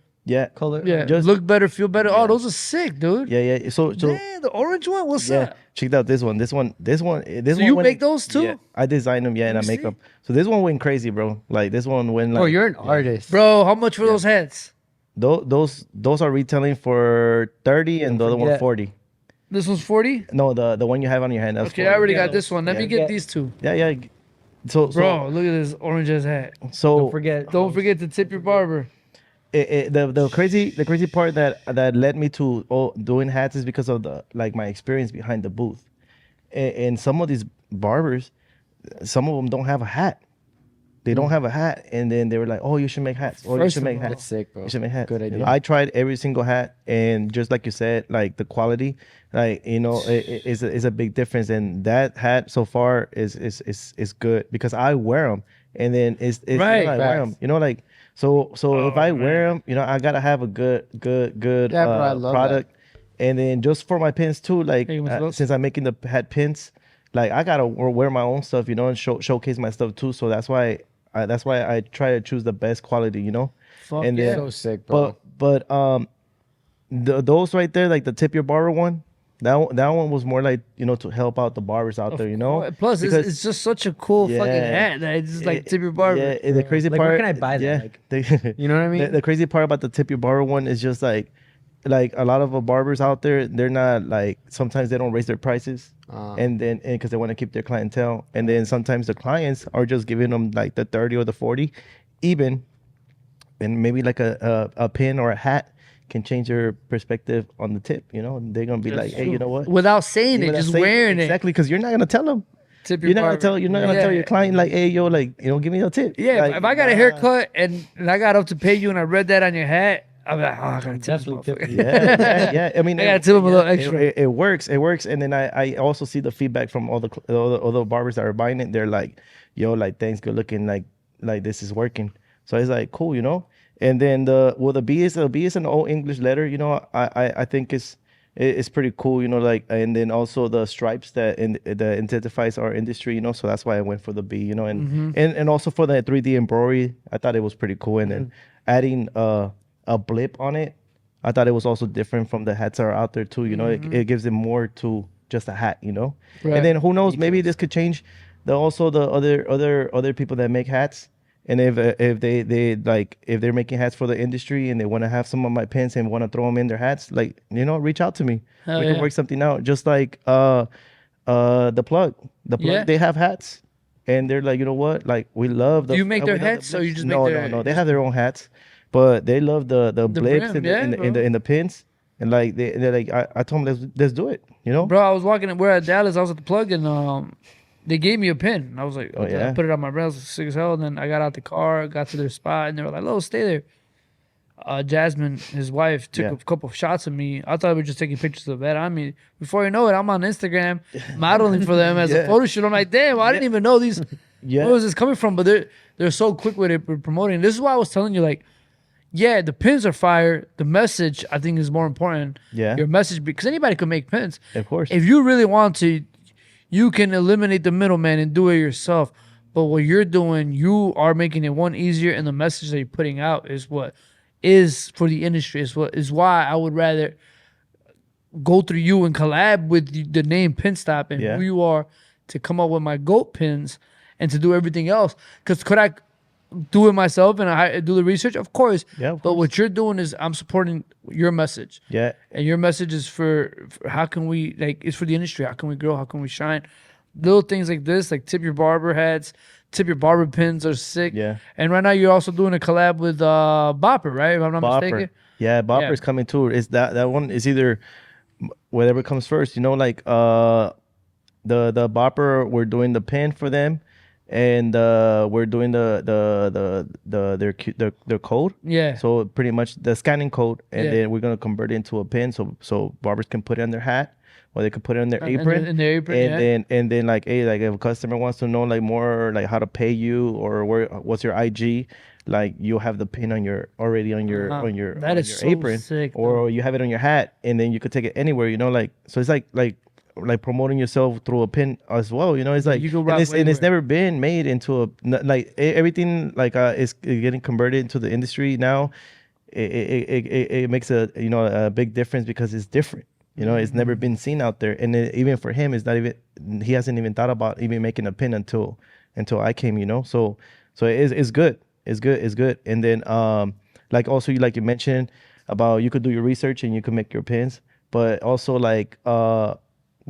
color. Yeah, just look better, feel better. Oh, those are sick, dude. Yeah. So Man, the orange one. What's up? check out this one. So you make those too? Yeah, I design them. Yeah, and I make them. So this one went crazy, bro. Like this one went like. Oh, you're an artist, bro. How much for those hats? Those are retailing for 30 and the other one 40. This one's 40? No, the one you have on your hand. That's Okay, 40. I already got this one. Let me get these two. Yeah. So Bro, look at this orange ass hat. So Don't forget to tip your barber. The crazy part that led me to doing hats is because of my experience behind the booth. And some of these barbers, some of them don't have a hat. They don't have a hat, and then they were like, "Oh, you should make hats. Oh, you should make hats. That's sick, bro. You should make hats." Good idea. I tried every single hat, and just like you said, like the quality, like it is a big difference. And that hat so far is good because I wear them, and then it's right. I wear them. Like so if I wear them, I gotta have a good product, and then just for my pins too. Like since I'm making the hat pins, like I gotta wear my own stuff, and showcase my stuff too. So that's why I try to choose the best quality, Fuck and yeah. then, So sick, bro. But those right there, like the tip your barber one, that one was more like to help out the barbers out there, Plus, it's just such a cool fucking hat that it's just like tip your barber. Yeah, and the crazy Like, part. where can I buy that? Yeah, You know what I mean? The crazy part about the tip your barber one is just like a lot of barbers out there, they're not like, sometimes they don't raise their prices, and because they want to keep their clientele, and then sometimes the clients are just giving them like the 30 or the 40 even, and maybe like a pin or a hat can change your perspective on the tip. And they're gonna be like, hey, you know what, Without saying it, just wearing it. Exactly, because you're not gonna tell them. Tip You're not gonna tell your client like, hey, yo, like, give me your tip. Yeah, like, if I got a haircut and I got up to pay you and I read that on your hat, I'm like, oh, I gotta tip this motherfucker. Yeah. I mean, I gotta tip him a little extra. It works, and then I also see the feedback from all the barbers that are buying it. They're like, yo, like, thanks, good looking, like this is working. So it's like cool, And then the B is an old English letter, I think it's pretty cool, like, and then also the stripes that identifies our industry, so that's why I went for the B, and also for the 3D embroidery, I thought it was pretty cool, and then adding a blip on it, I thought it was also different from the hats that are out there too. It gives them more to just a hat. Right. And then who knows? Maybe this could change the other people that make hats. And if they're making hats for the industry and they want to have some of my pins and want to throw them in their hats, like, reach out to me. We can work something out. Just like the plug, they have hats. And they're like, you know what? Like, we love the. Do you make their hats, or you just make their? No. They have their own hats, but they love the blips brim, in the pins, and like they're like, I told them let's do it, Bro, I was walking. We're at Dallas. I was at the plug, and they gave me a pin. I was like, okay. I put it on my brain. I was sick as hell. And then I got out the car, got to their spot, and they were like, "Oh, stay there." Jasmine, his wife, took a couple of shots of me. I thought we were just taking pictures of that. I mean, before you know it, I'm on Instagram modeling for them as a photo shoot. I'm like, damn, I didn't even know these. Where was this coming from? But they're so quick with it, with promoting. This is why I was telling you, like, yeah, the pins are fire. The message, I think, is more important. Yeah. Your message, because anybody can make pins. Of course. If you really want to, you can eliminate the middleman and do it yourself. But what you're doing, you are making it easier, and the message that you're putting out is what is for the industry. Is why I would rather go through you and collab with the name Pinstop and who you are to come up with my goat pins and to do everything else. Because could I do it myself and I do the research, of course. Yeah, of but course. what you're doing is I'm supporting your message. Yeah. And your message is for how can we, like, it's for the industry. How can we grow? How can we shine? Little things like this, like tip your barber hats, tip your barber pins are sick. Yeah. And right now you're also doing a collab with Bopper, right? If I'm not mistaken. Yeah, Bopper's coming too. Is that one is either whatever comes first, you know, like the Bopper, we're doing the pin for them, and we're doing their code. Yeah. So pretty much the scanning code, and Yeah. then we're gonna convert it into a pin, so barbers can put it on their hat, or they can put it on their apron. In their apron, and then like, hey, like if a customer wants to know like more like how to pay you or what's your IG, like you have the pin on your That is so apron, sick, or you have it on your hat, and then you could take it anywhere, you know, like, so it's like promoting yourself through a pin as well, you know. It's like, you go and it's anywhere. never been made into a, like, everything like is getting converted into the industry now. It makes a big difference because it's different, you know. It's never been seen out there, and even for him, it's not even, he hasn't even thought about even making a pin until I came, you know. So it's good. It's good. And then like also like you mentioned about, you could do your research and you could make your pins, but also like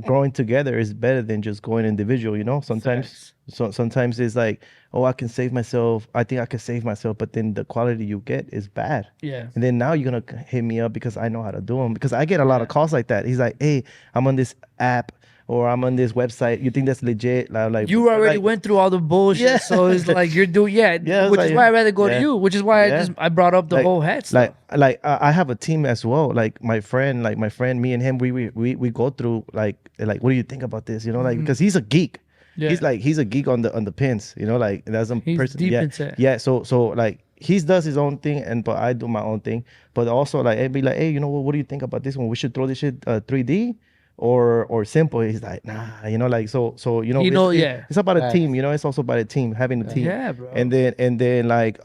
growing together is better than just going individual, you know. Sometimes it's like, oh, I can save myself, I think I can save myself, but then the quality you get is bad. Yeah. And then now you're gonna hit me up because I know how to do them, because I get a lot of calls like that. He's like, hey, I'm on this app or I'm on this website, you think that's legit? Like, you already went through all the bullshit, Yeah. so it's like you're doing, which like, is why I'd rather go to yeah. you, which is why I brought up the whole hat stuff. Like I have a team as well. Like my friend, me and him, we go through like what do you think about this? You know, like, because he's a geek. Yeah. He's a geek on the pins. You know, like that's some He's person. deep Yeah, into it. yeah. So like he does his own thing, but I do my own thing. But also like, it'd be like, hey, you know what do you think about this one? We should throw this shit 3D. Or simple. He's like, nah, you know, like, so you know, it's about a team, you know. It's also about a team, having a team. Yeah, bro. And then like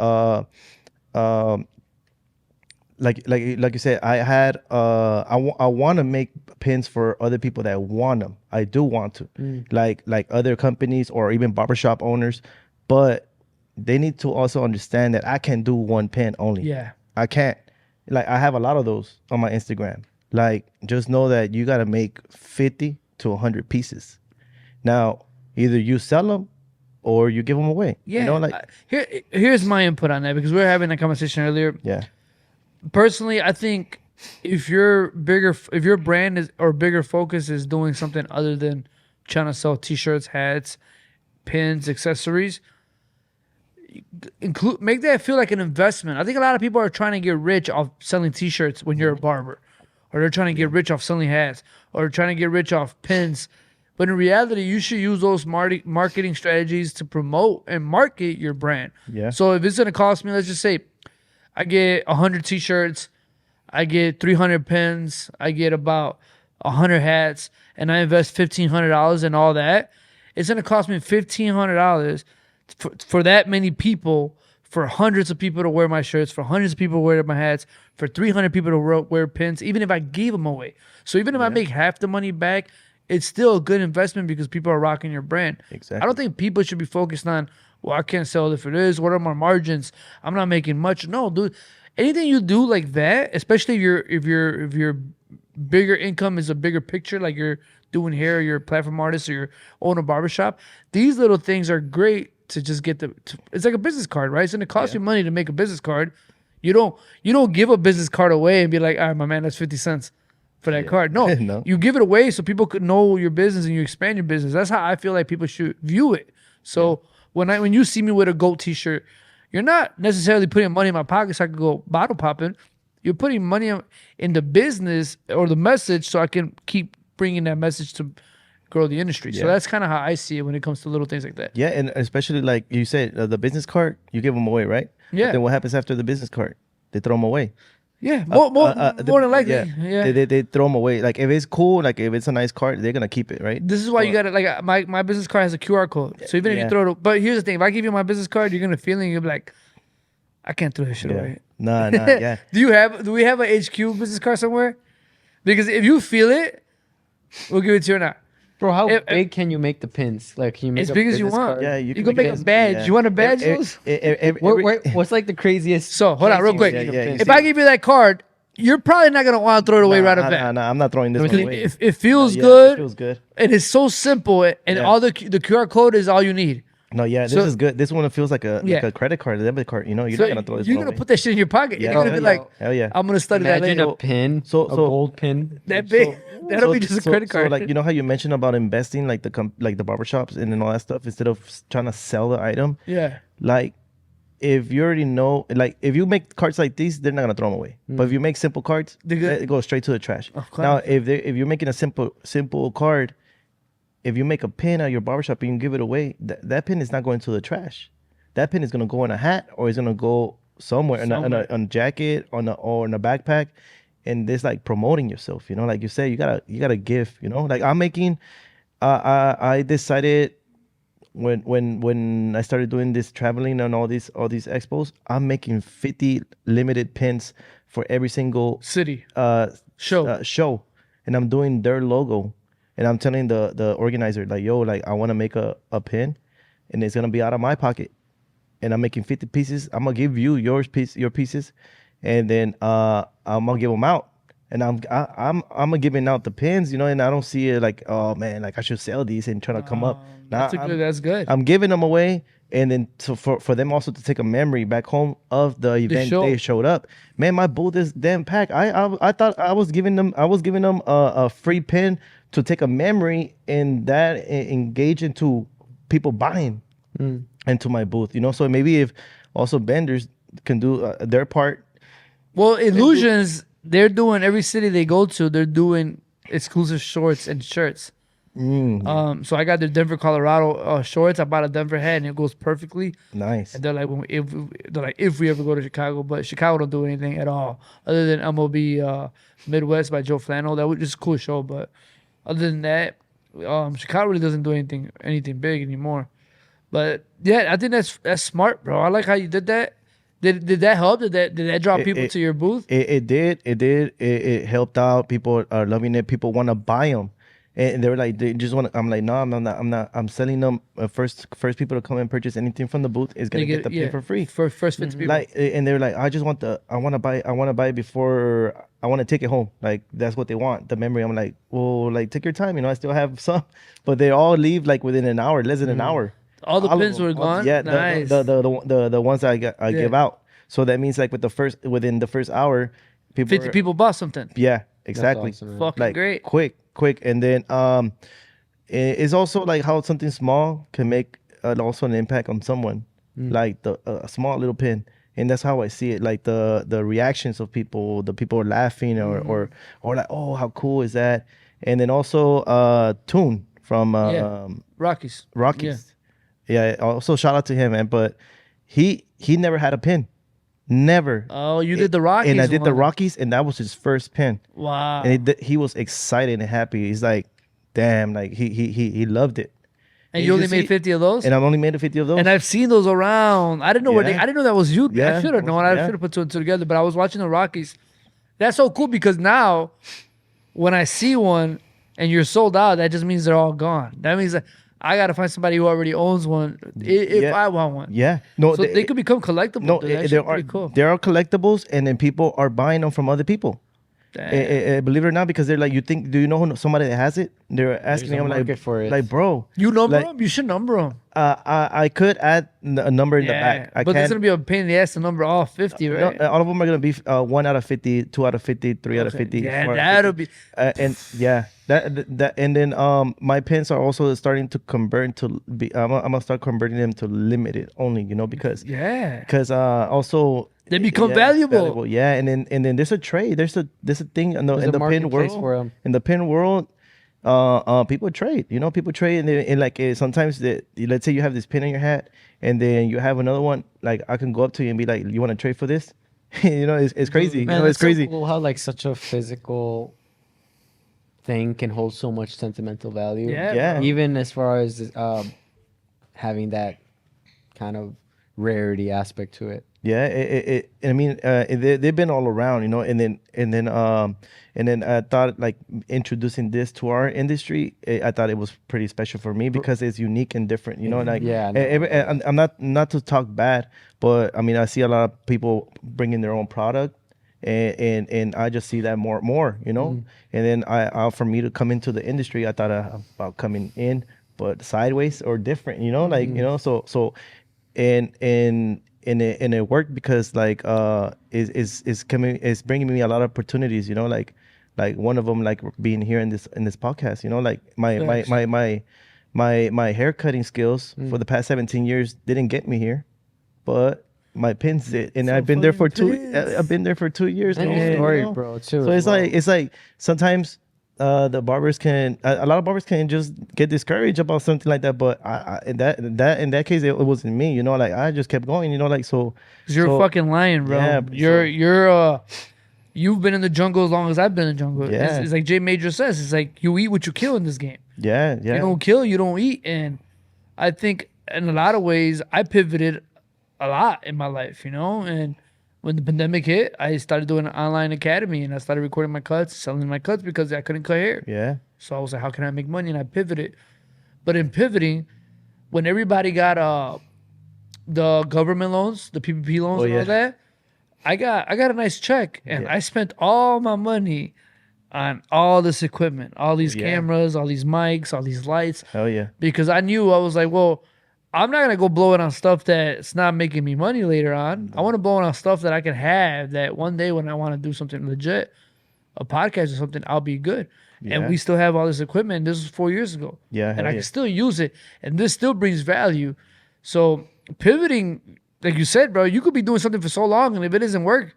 like you said, I had I want to make pins for other people that want them. I do want to, like other companies or even barbershop owners, but they need to also understand that I can do one pin only. Yeah. I can't. Like, I have a lot of those on my Instagram. Like, just know that you got to make 50 to 100 pieces. Now, either you sell them or you give them away. Yeah. You know, like, here's my input on that, because we were having a conversation earlier. yeah. Personally, I think if your brand is, or bigger focus is doing something other than trying to sell t-shirts, hats, pins, accessories, make that feel like an investment. I think a lot of people are trying to get rich off selling t-shirts when you're a barber, or they're trying to get rich off selling hats, or trying to get rich off pins. But in reality, you should use those marketing strategies to promote and market your brand. Yeah. So if it's going to cost me, let's just say I get 100 t-shirts, I get 300 pins, I get about 100 hats, and I invest $1,500 in all that, it's going to cost me $1,500 for that many people, for hundreds of people to wear my shirts, for hundreds of people to wear my hats, for 300 people to wear pins, even if I gave them away. So even if I make half the money back, it's still a good investment because people are rocking your brand. Exactly. I don't think people should be focused on, well, I can't sell it if it is. What are my margins? I'm not making much. No, dude. Anything you do like that, especially if your bigger income is a bigger picture, like you're doing hair, you're a platform artist, or you're own a barbershop, these little things are great to just get it's like a business card, right? It's going to cost you money to make a business card. You don't give a business card away and be like, all right, my man, that's 50 cents for that card. No, No. You give it away so people could know your business and you expand your business. That's how I feel like people should view it. So when you see me with a GOAT t-shirt, you're not necessarily putting money in my pocket so I can go bottle popping. You're putting money in the business or the message so I can keep bringing that message to grow the industry. So that's kind of how I see it when it comes to little things like that. Yeah, and especially like you said, the business card, you give them away, right? Yeah. But then what happens after the business card? They throw them away. Yeah, more than likely. Yeah. They throw them away. Like, if it's cool, like if it's a nice card, they're gonna keep it, right? This is why you gotta, like, my business card has a QR code. So even if you throw it, but here's the thing: if I give you my business card, you're gonna feel it. You'll be like, I can't throw this shit away. Nah, yeah. Do we have a HQ business card somewhere? Because if you feel it, we'll give it to you or not. Bro, how big can you make the pins? Like, can you make as a big as you business want. card? Yeah, You can make a badge. Yeah. You want a badge? Those? What's like the craziest? So hold on, real quick. place you Yeah, make a you pin? If I give you that card, you're probably not gonna want to throw it away right away. Nah, I'm not throwing this one Because away. it feels Yeah, good. It feels good. And it's so simple, and Yeah. all the QR code is all you need. No, yeah, this So- is good. This one feels like a credit card, a debit card. You know, you're So not gonna throw this you're one gonna away. put that shit in your pocket. Yeah, You're gonna be hell like, Hell yeah. I'm gonna study that Imagine later. a pin, So- a so- gold pin. That big. That'll be just a credit card. So like, you know how you mentioned about investing, like the barbershops and then all that stuff, instead of trying to sell the item. Yeah. Like, if you already know, like, if you make cards like these, they're not gonna throw them away. But if you make simple cards, They're good. they go straight to the trash. Of course. Now, if you're making a simple card, if you make a pin at your barbershop and you give it away, that pin is not going to the trash. That pin is gonna go in a hat, or it's gonna go somewhere, in a jacket, or in a backpack. And this, like, promoting yourself, you know, like you say, you gotta give, you know. Like, I'm making, I decided when I started doing this traveling and all these expos, I'm making 50 limited pins for every single City. show. Show. And I'm doing their logo, and I'm telling the organizer, like, yo, like, I want to make a pin, and it's gonna be out of my pocket, and I'm making 50 pieces. I'm gonna give you your pieces, and then I'm gonna give them out. And I'm giving out the pins, you know, and I don't see it like, oh man, like, I should sell these and trying to come up. Nah, That's good. I'm giving them away, and then for them also to take a memory back home of the event show. they showed up. Man, my booth is damn packed. I thought I was giving them a free pin to take a memory, and that engage into people buying into my booth, you know. So maybe if also vendors can do their part. Well, Illusions, they're doing every city they go to. They're doing exclusive shorts and shirts. So I got the Denver, Colorado shorts. I bought a Denver hat, and it goes perfectly. Nice. And they're like, if we ever go to Chicago, but Chicago don't do anything at all other than MLB Midwest by Joe Flannel. That was just a cool show, but other than that, Chicago really doesn't do anything big anymore. But yeah, I think that's smart, bro. I like how you did that. Did that help? Did that draw people to your booth? It did. It helped out. People are loving it. People want to buy them, and they were like, they just want. I'm like, no, I'm not. I'm selling them. First people to come and purchase anything from the booth is gonna get the pin for free. First 50 people. Like, and they were like, I want to buy it before I want to take it home. Like, that's what they want, the memory. I'm like, well, like, take your time. You know, I still have some, but they all leave like within an hour, less than an hour. All the pins of them. were gone. Yeah, Nice. the ones I give out. So that means, like, within the first hour, 50 people bought something. Yeah, exactly. That's awesome, man. Fucking Like, great. quick, and then it's also like how something small can make also an impact on someone, like a small little pin. And that's how I see it. Like the reactions of people, the people are laughing or like, oh, how cool is that? And then also Toon from Rockies. Yeah, also shout out to him, man. But he never had a pin. Never. Oh, you did the Rockies. And I did the one. Rockies, and that was his first pin. Wow. And he was excited and happy. He's like, damn, like he loved it. And you only made 50 of those? And I've only made 50 of those. And I've seen those around. I didn't know Yeah. I didn't know that was you. Yeah. I should have known. I Yeah. should have put two and two together. But I was watching the Rockies. That's so cool because now, when I see one and you're sold out, that just means they're all gone. That means that I gotta find somebody who already owns one if Yeah. I want one. Yeah. No, So they could become collectible. no, Dude. That's there are pretty cool. there are collectibles, and then people are buying them from other people. Damn. Believe it or not, because they're like, do you know somebody that has it? They're asking me, a I'm like, market for it. like, bro, You number like, them? You should number them. I could add a number in the back. I but it's can't. gonna be a pain in the ass to number all 50, No, right? all of them are gonna be 1 out of 50, 2 out of 50, 3 out of Okay. 50. Yeah, 4 out of that'll 50. be. And yeah, that and then my pins are also starting to convert to be. I'm gonna start converting them to limited only. You know, because Yeah. also They become valuable. Yeah, and then there's a trade. There's a thing in the There's a pin marketplace world. for 'em. In the pin world, people trade. You know, people trade, and like sometimes let's say you have this pin in your hat, and then you have another one. Like, I can go up to you and be like, "You want to trade for this?" You know, it's crazy. Man, you know, it's that's so crazy. cool how like such a physical thing can hold so much sentimental value. Yeah, Yeah. bro. Even as far as having that kind of rarity aspect to it. Yeah, I mean, they've been all around, you know, and then I thought like introducing this to our industry, I thought it was pretty special for me because it's unique and different, you know. Like, Yeah, I'm not to talk bad, but I mean, I see a lot of people bringing their own product, and I just see that more, you know. And then for me to come into the industry, I thought about coming in, but sideways or different, you know, like, you know, so and it worked because like it's bringing me a lot of opportunities, you know, like one of them like being here in this podcast, you know, like my hair cutting skills for the past 17 years didn't get me here, but my pins did, and I've been there for I've been there for 2 years. And you story, know? bro, too. So it's like sometimes the barbers can a lot of barbers can just get discouraged about something like that, but in that case it wasn't me, you know, like I just kept going, you know, like so. Cause you're fucking lying, bro. Yeah, you've been in the jungle as long as I've been in the jungle. Yeah. It's like Jay Major says. It's like you eat what you kill in this game. Yeah. You don't kill, you don't eat. And I think in a lot of ways I pivoted a lot in my life, you know. And when the pandemic hit, I started doing an online academy and I started recording my cuts, selling my cuts because I couldn't cut hair. Yeah. So I was like, how can I make money? And I pivoted. But in pivoting, when everybody got the government loans, the PPP loans and all that, I got a nice check and I spent all my money on all this equipment, all these cameras, all these mics, all these lights. Hell yeah. Because I knew, I was like, well, I'm not going to go blow it on stuff that's not making me money later on. I want to blow it on stuff that I can have that one day when I want to do something legit, a podcast or something, I'll be good. Yeah. And we still have all this equipment. This was 4 years ago. Yeah. And I can still use it. And this still brings value. So pivoting, like you said, bro, you could be doing something for so long, and if it doesn't work,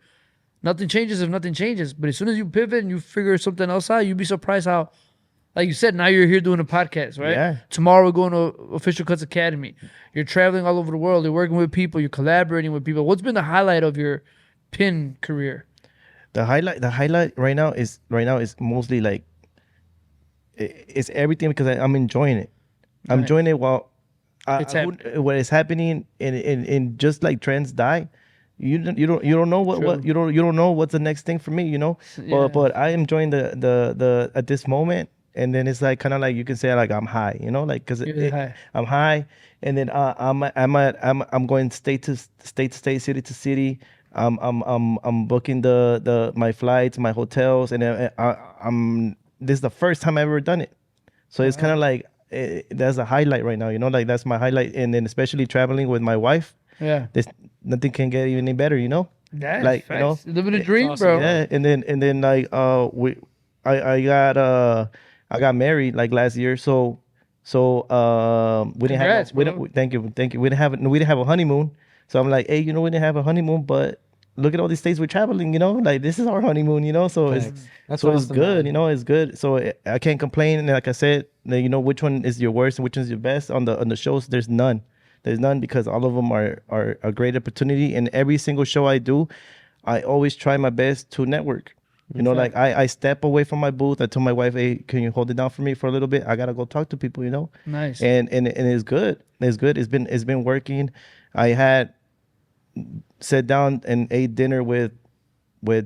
nothing changes if nothing changes. But as soon as you pivot and you figure something else out, you'd be surprised how, like you said, now you're here doing a podcast, right? Yeah. Tomorrow we're going to Official Cuts Academy. You're traveling all over the world. You're working with people. You're collaborating with people. What's been the highlight of your pin career? The highlight right now is mostly like it's everything because I'm enjoying it. I'm Nice. enjoying it while It's it's happening and just like trends die. You don't know what you don't know what's the next thing for me, you know. Yeah. But I am enjoying the at this moment, and then it's like kind of like you can say like I'm high, you know, like because high. I'm high, and then I'm going state to state, city to city. I'm booking my flights, my hotels, and this is the first time I've ever done it, so it's kind of like that's a highlight right now, you know, like that's my highlight, and then especially traveling with my wife. Yeah. Nothing can get any better, you know. Yeah, like facts. you know, living a dream, bro. Yeah, and then like I got married like last year, so we didn't Congrats, have thank you we didn't have a honeymoon, so I'm like, hey, you know, we didn't have a honeymoon, but look at all these states we're traveling, you know, like this is our honeymoon, you know, so Thanks. it's good, man. You know, it's good, so I can't complain. And like I said, you know, which one is your worst and which one is your best on the shows? There's none because all of them are a great opportunity, and every single show I do, I always try my best to network. You know, like I step away from my booth. I told my wife, hey, can you hold it down for me for a little bit? I gotta go talk to people, you know. Nice. And it's good. It's good. It's been working. I had sat down and ate dinner with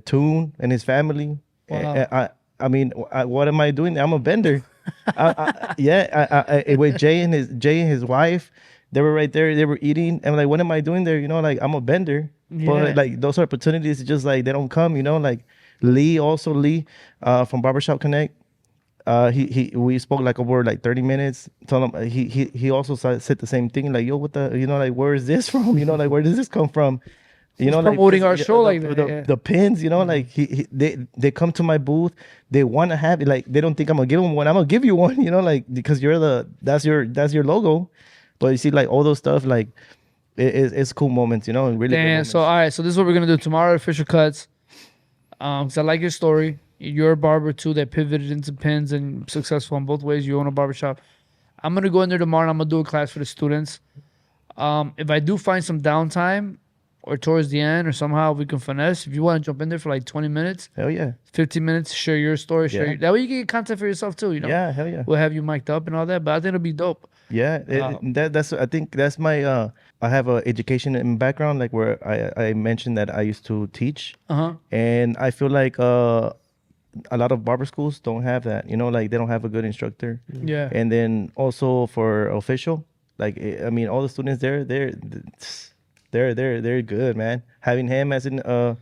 Toon and his family. Wow. I mean, what am I doing? I'm a vendor. With Jay and his wife, they were right there. They were eating. I'm like, what am I doing there? You know, like I'm a vendor. Yeah. But like those opportunities, just like they don't come. You know, like Lee from Barbershop Connect. We spoke like over like 30 minutes. Told him he also said the same thing. Like, yo, what the, you know, like where is this from? You know, like where does this come from? You know, like promoting our show like that. The pins, you know, like they come to my booth, they want to have it. Like they don't think I'm gonna give them one. I'm gonna give you one, you know, like because that's your logo. But you see, like all those stuff, like it's cool moments, you know, and really. Damn. So all right, so this is what we're gonna do tomorrow. Official Cuts. Because I like your story. You're a barber too that pivoted into pins and successful in both ways. You own a barbershop. I'm gonna go in there tomorrow and I'm gonna do a class for the students. If I do find some downtime, or towards the end, or somehow we can finesse. If you want to jump in there for like 20 minutes, hell yeah, 15 minutes, share your story, that way you can get content for yourself too. You know, yeah, hell yeah. We'll have you mic'd up and all that, but I think it'll be dope. Yeah, I think that's my I have a education in background, like where I mentioned that I used to teach, and I feel like a lot of barber schools don't have that. You know, like they don't have a good instructor. Yeah. And then also for official, like I mean, all the students there, they're good, man. Having him as an dude, an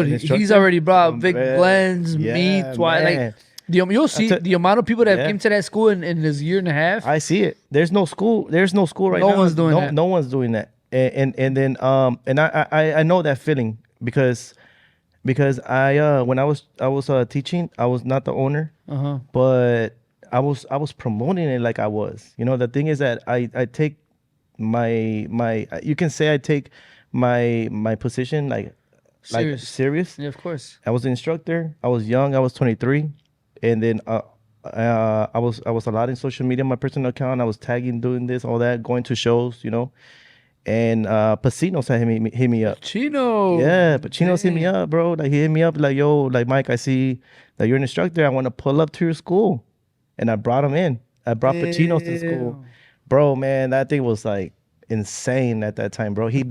he's instructor, already brought big man, blends, yeah, meats, like man. you'll see the amount of people that Yeah. came to that school in this year and a half. I see it. There's no school right now. No one's doing that. No one's doing that. And then and I know that feeling because I when I was teaching, I was not the owner, but I was promoting it like I was. You know, the thing is that I take my you can say I take my position like serious. Yeah, of course. I was an instructor. I was young. I was 23, and then I was a lot in social media, my personal account. I was tagging, doing this, all that, going to shows, you know. And Pacino's had hit me up. Chino. Yeah, Pacino's hit me up, bro. Like he hit me up like, yo, like Mike, I see that you're an instructor. I want to pull up to your school, and I brought him in. I brought Pacino's to school, bro. Man, that thing was like insane at that time, bro. He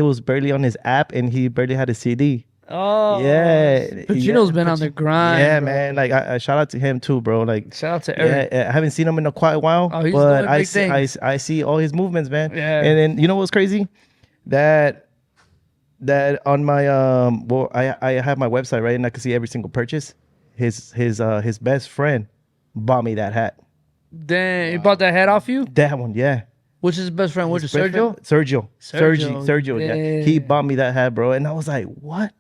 was barely on his app, and he barely had a CD. Oh yeah, Pacino's been on the grind. Yeah, bro. man. Like I shout out to him too, bro. Like shout out to Eric. Yeah, I haven't seen him in a quite while, Oh, he's but doing big things. I see all his movements, man. Yeah. And then you know what's crazy? That on my well, I have my website, right, and I can see every single purchase. His best friend bought me that hat. Damn, he bought that hat off you? That one, yeah. Which is his best friend? Which is Sergio? Sergio, yeah. He bought me that hat, bro, and I was like, what?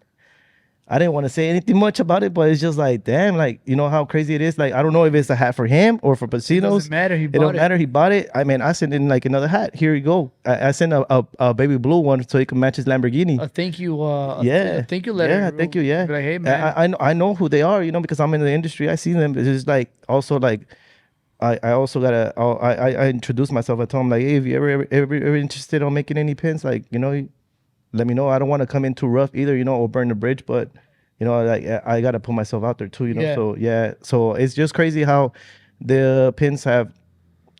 I didn't want to say anything much about it, but it's just like, damn, like, you know how crazy it is? Like, I don't know if it's a hat for him or for Pacino's. It doesn't matter. It don't matter. He bought it. I mean, I sent in like another hat. Here you go. I sent a baby blue one so he can match his Lamborghini. Thank you. Yeah. Thank you letter. Yeah, thank you. Yeah. Like, hey, man. I know who they are, you know, because I'm in the industry. I see them. It's just like, also like, I also gotta, I introduced myself. I told him like, hey, if you ever interested on making any pins, like, you know, let me know. I don't want to come in too rough either, you know, or burn the bridge, but you know, like I gotta put myself out there too, you know. Yeah. So yeah, so it's just crazy how the pins have,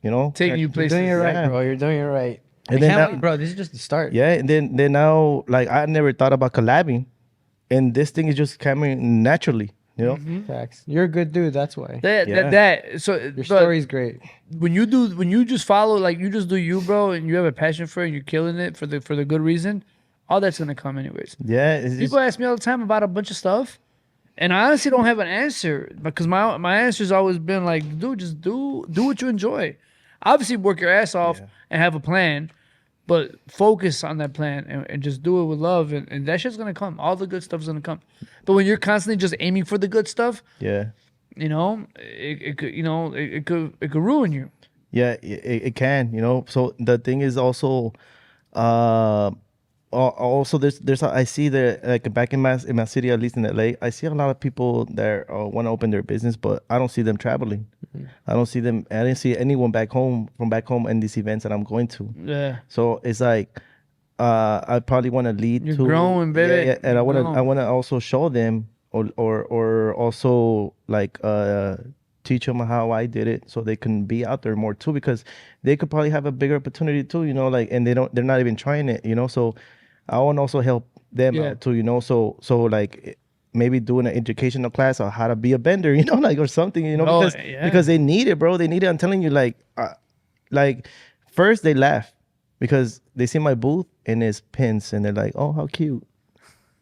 you know, taking you places. You're doing it right, Yeah. bro. You're doing it right. And then now, bro, this is just the start. yeah, and then now, like I never thought about collabing, and this thing is just coming naturally, you know. Facts. You're a good dude. That's why. So Your story's great. when you just follow, like you just do you, bro, and you have a passion for it and you're killing it for the good reason, all that's gonna come anyways. Yeah, it's just, People ask me all the time about a bunch of stuff, and I honestly don't have an answer because my answer's always been like, dude, just do what you enjoy. Obviously, work your ass off and have a plan, but focus on that plan and just do it with love, and that shit's gonna come. All the good stuff's gonna come. But when you're constantly just aiming for the good stuff, yeah. you know, it could ruin you. Yeah, it can, you know. So the thing is also, also there's I see that like back in my city, at least in LA, I see a lot of people that want to open their business, but I don't see them traveling. I don't see them. I didn't see anyone from back home in these events that I'm going to. Yeah. So it's like, I probably want to lead. You're growing, baby. Yeah, and I You're want to also show them or also like teach them how I did it so they can be out there more too, because they could probably have a bigger opportunity too, you know, like, and they're not even trying it, you know. So I want to also help them out too, you know. So like maybe doing an educational class on how to be a bender, you know, like, or something, you know, because they need it, bro. They need it. I'm telling you, like first they laugh because they see my booth and it's pins and they're like, oh, how cute,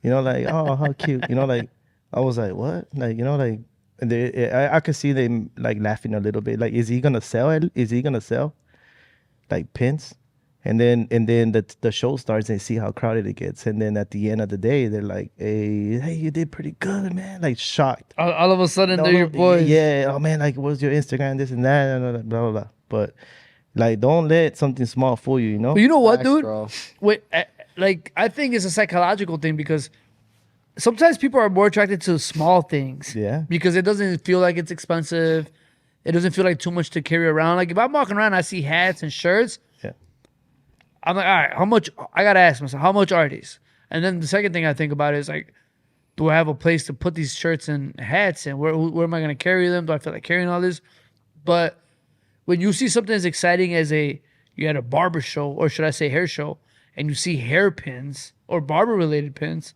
you know, like, oh, how cute, you know, like I was like, what, like, you know, like. And I could see them like laughing a little bit. Like, is he gonna sell it? Is he gonna sell like pins? And then the show starts and see how crowded it gets. And then at the end of the day, they're like, hey, you did pretty good, man. Like shocked. All of a sudden, they're your boys. Yeah. Oh man, like what's your Instagram? This and that, blah blah blah. But like, don't let something small fool you. You know. But you know what, Facts, dude? bro. Wait, like I think it's a psychological thing because sometimes people are more attracted to small things. Yeah. Because it doesn't feel like it's expensive. It doesn't feel like too much to carry around. Like if I'm walking around and I see hats and shirts, Yeah. I'm like, all right, how much? I got to ask myself, how much are these? And then the second thing I think about is like, do I have a place to put these shirts and hats and where am I going to carry them? Do I feel like carrying all this? But when you see something as exciting as a you're at a barber show, or should I say hair show, and you see hairpins or barber-related pins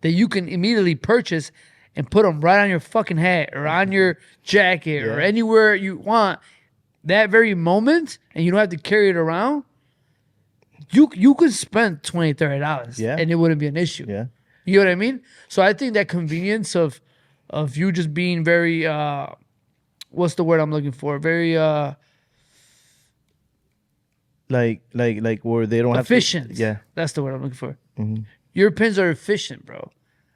that you can immediately purchase and put them right on your fucking hat or on your jacket or anywhere you want, that very moment, and you don't have to carry it around, you could spend $20, $30 and it wouldn't be an issue. Yeah. You know what I mean? So I think that convenience of you just being very, what's the word I'm looking for? Very like where they don't efficient. Have to, yeah. That's the word I'm looking for. Mm-hmm. Your pins are efficient, bro.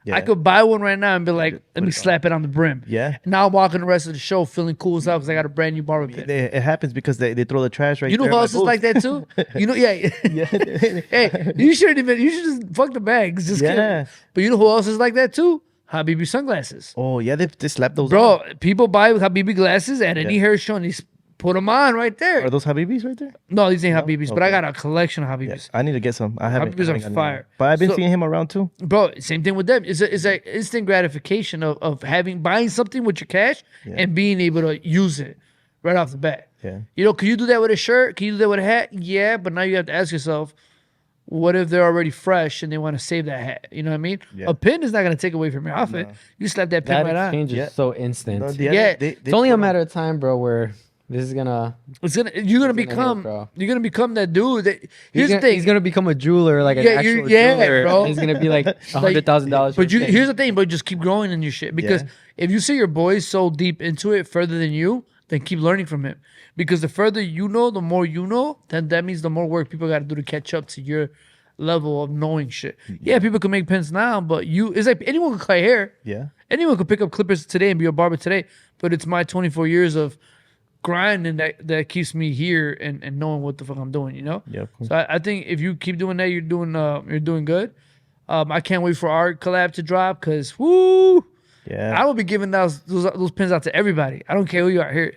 Yeah. I could buy one right now and be like, let me slap it on the brim. Yeah. And now I'm walking the rest of the show feeling cool as hell because I got a brand new barber pin. It happens because they throw the trash right. You know who else is like that too? You know, Hey, you should just fuck the bags. Just kidding. But you know who else is like that too? Habibi sunglasses. Oh yeah, they slap those. Bro, people buy Habibi glasses at any hair show and they put them on right there. Are those Habibis right there? No, these ain't Habibis, but I got a collection of Habibis. I need to get some. I haven't. Habibis are fire. But I've been seeing him around too. Bro, same thing with them. It's like instant gratification of buying something with your cash and being able to use it right off the bat. Yeah. You know, can you do that with a shirt? Can you do that with a hat? Yeah, but now you have to ask yourself, what if they're already fresh and they want to save that hat? You know what I mean? Yeah. A pin is not going to take away from your outfit. No. You slap that pin right on. That exchange is so instant. No, it's only a matter of time, bro, where you're gonna become that dude. Here's the thing. He's gonna become a jeweler, like an actual jeweler. Bro. He's gonna be like $100,000. But here's the thing, but just keep growing in your shit. Because if you see your boy's so deep into it further than you, then keep learning from him. Because the further you know, the more you know, then that means the more work people got to do to catch up to your level of knowing shit. Yeah, people can make pins now, but it's like anyone can cut hair. Yeah. Anyone could pick up clippers today and be a barber today. But it's my 24 years of grinding that keeps me here and knowing what the fuck I'm doing, you know? Yeah. Cool. So I think if you keep doing that, you're doing good. I can't wait for our collab to drop because woo. Yeah. I will be giving those pins out to everybody. I don't care who you are. Here.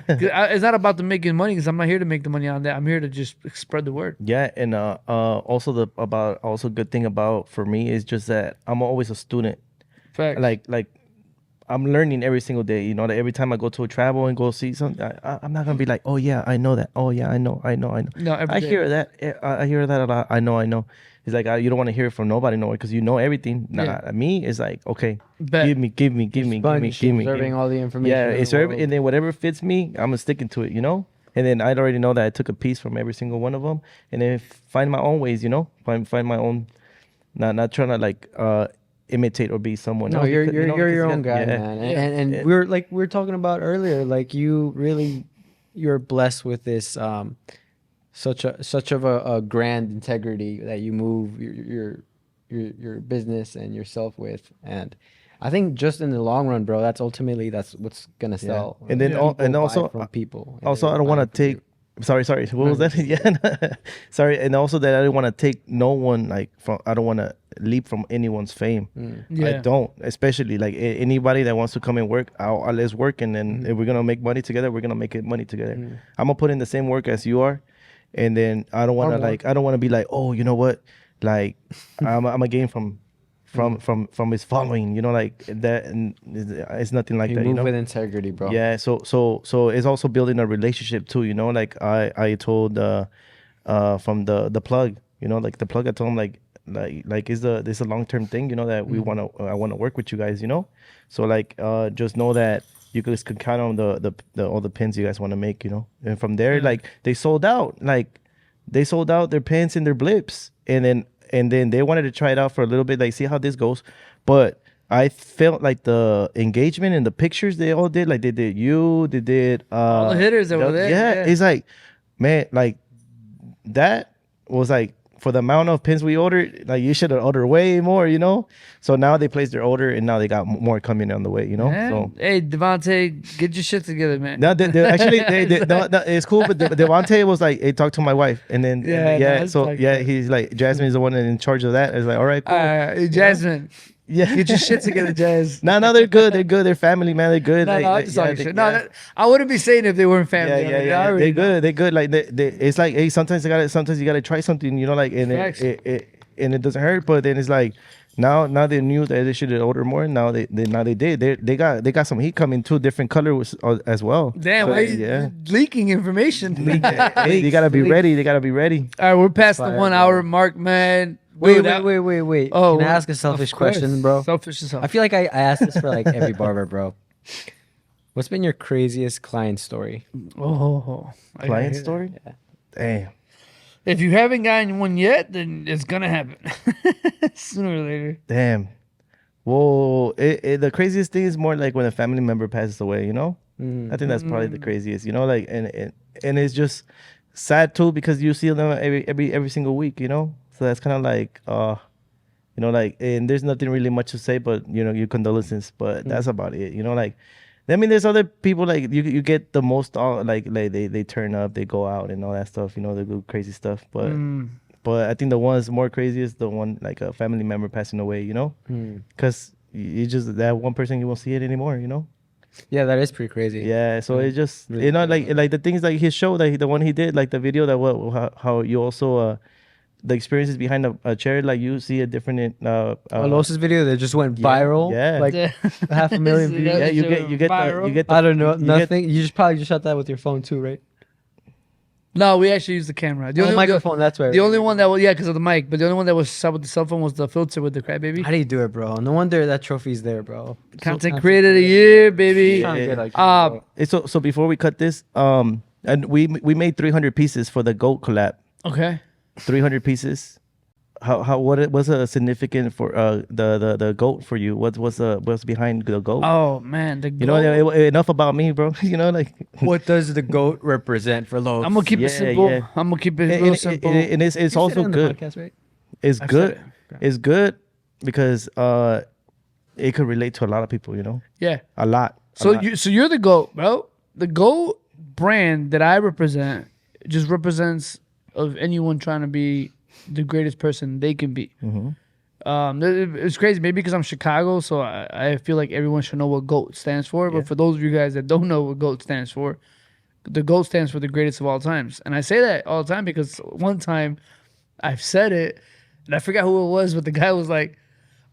It's not about the making money because I'm not here to make the money on that. I'm here to just spread the word. Yeah, and also good thing about for me is just that I'm always a student. Fact. Like I'm learning every single day. You know, that every time I go to a travel and go see something, I'm not gonna be like, oh yeah, I know that. Oh yeah, I know. No, I hear that. I hear that a lot. I know. It's like you don't want to hear it from nobody, because you know everything. Me, it's like, okay, give me. Observing all the information. Yeah, and then whatever fits me, I'm sticking to it, And then I'd already know that I took a piece from every single one of them, and then find my own ways, find my own. Not trying to like imitate or be someone else. No, you're your own guy, man. And we're talking about earlier, like you're blessed with this such of a grand integrity that you move your business and yourself with, and I think just in the long run, bro, that's what's gonna sell. And then and also from people. Also, I don't want to take. Sorry. What was that? Yeah, sorry. And also that I don't want to take no one from. I don't want to leap from anyone's fame. I don't, especially like anybody that wants to come and work. Let's work, and then if we're gonna make money together, we're gonna make money together. I'm gonna put in the same work as you are, and then I don't want to be like, oh, you know what, like I'm a gain from his following, like that, and it's nothing like that. Move with integrity, bro. Yeah, so it's also building a relationship too, like I told from the plug, like the plug, I told him like this is a long-term thing, that I want to work with you guys, so like just know that you guys can count on the all the pins you guys want to make, and from there like they sold out their pins and their blips, and then they wanted to try it out for a little bit, like see how this goes. But I felt like the engagement and the pictures they all did, like they did all the hitters over there. Yeah, it's like, man, like that was like, for the amount of pins we ordered, like you should have ordered way more, So now they placed their order, and now they got more coming on the way, Man. So hey, Devontae, get your shit together, man. No, actually, it's cool. But Devontae was like, "Hey, talk to my wife," and then he's like, Jasmine's the one in charge of that. It's like, all right, cool. Jasmine. Yeah, get your shit together, Jazz. No, they're good. They're family, man. They're good. I'm just talking shit. I wouldn't be saying if they weren't family. Yeah. They're good. Like it's like, hey, sometimes you gotta try something, like, and it doesn't hurt. But then it's like Now they knew that they should order more. Now they did. They got some heat coming too, different colors as well. Damn, So, why you leaking information? Hey, you gotta be ready. They gotta be ready. All right, we're past the Fire, 1 hour mark, man. Wait. Oh, Can I ask a selfish question, bro? Selfish as hell. I feel like I asked this for like every barber, bro. What's been your craziest client story? Client story? Yeah. Damn. If you haven't gotten one yet, then it's gonna happen sooner or later. Damn. Whoa. The craziest thing is more like when a family member passes away, you know? I think that's probably the craziest, you know, like and it's just sad too because you see them every single week, you know? So that's kind of like you know, like, and there's nothing really much to say, but you know, your condolences, but that's about it, you know, like I mean, there's other people like you get the most like they turn up, they go out and all that stuff, you know, they do crazy stuff. But I think the one's more crazy is the one like a family member passing away, you know, because you just that one person you won't see it anymore, you know. Yeah, that is pretty crazy. Yeah, so it just really, you know, like the things like his show, like the one he did, like the video that how you also the experiences behind a chair, like you see a different Los's video that just went viral. Yeah. Like 500,000 views. Yeah, you get the I don't know, nothing. You just probably just shot that with your phone too, right? No, we actually used the camera. The only microphone, that's right. The only one that was because of the mic, but the only one that was shot with the cell phone was the filter with the crybaby. How do you do it, bro? No wonder that trophy's there, bro. Content creator of the year, baby. So before we cut this, and we made 300 pieces for the goat collab. Okay. 300 pieces. What was a significant for the goat for you? What's behind the goat? Oh man, the goat. You know, enough about me, bro. You know, like what does the goat represent for Los? I'm gonna keep it simple. I'm gonna keep it real simple. And it's also good. Podcast, right? It's good. It's good because it could relate to a lot of people. You know. Yeah. A lot. So you're the goat, bro. The goat brand that I represent just represents of anyone trying to be the greatest person they can be. It's crazy, maybe because I'm Chicago, so I feel like everyone should know what GOAT stands for. But for those of you guys that don't know what GOAT stands for, the GOAT stands for the greatest of all times. And I say that all the time because one time I've said it, and I forgot who it was, but the guy was like,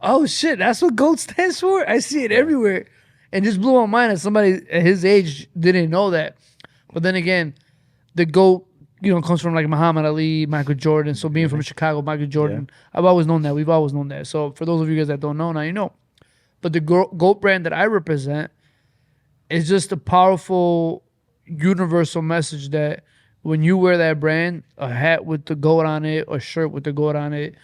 "Oh shit, that's what GOAT stands for? I see it everywhere." And just blew my mind that somebody at his age didn't know that. But then again, the GOAT, you know, comes from like Muhammad Ali, Michael Jordan. So being from Chicago, Michael Jordan, I've always known that. We've always known that. So for those of you guys that don't know, now you know. But the GOAT brand that I represent is just a powerful, universal message that when you wear that brand, a hat with the GOAT on it, or shirt with the GOAT on it,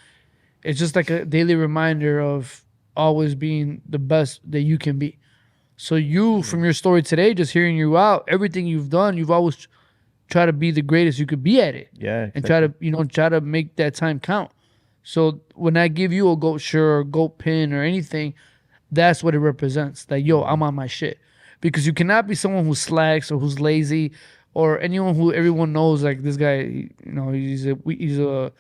it's just like a daily reminder of always being the best that you can be. So you, from your story today, just hearing you out, everything you've done, you've always try to be the greatest you could be at it. Yeah. Exactly. And try to make that time count. So when I give you a GOAT shirt or a GOAT pin or anything, that's what it represents. Like, yo, I'm on my shit. Because you cannot be someone who slacks or who's lazy or anyone who everyone knows, like this guy, you know, he's a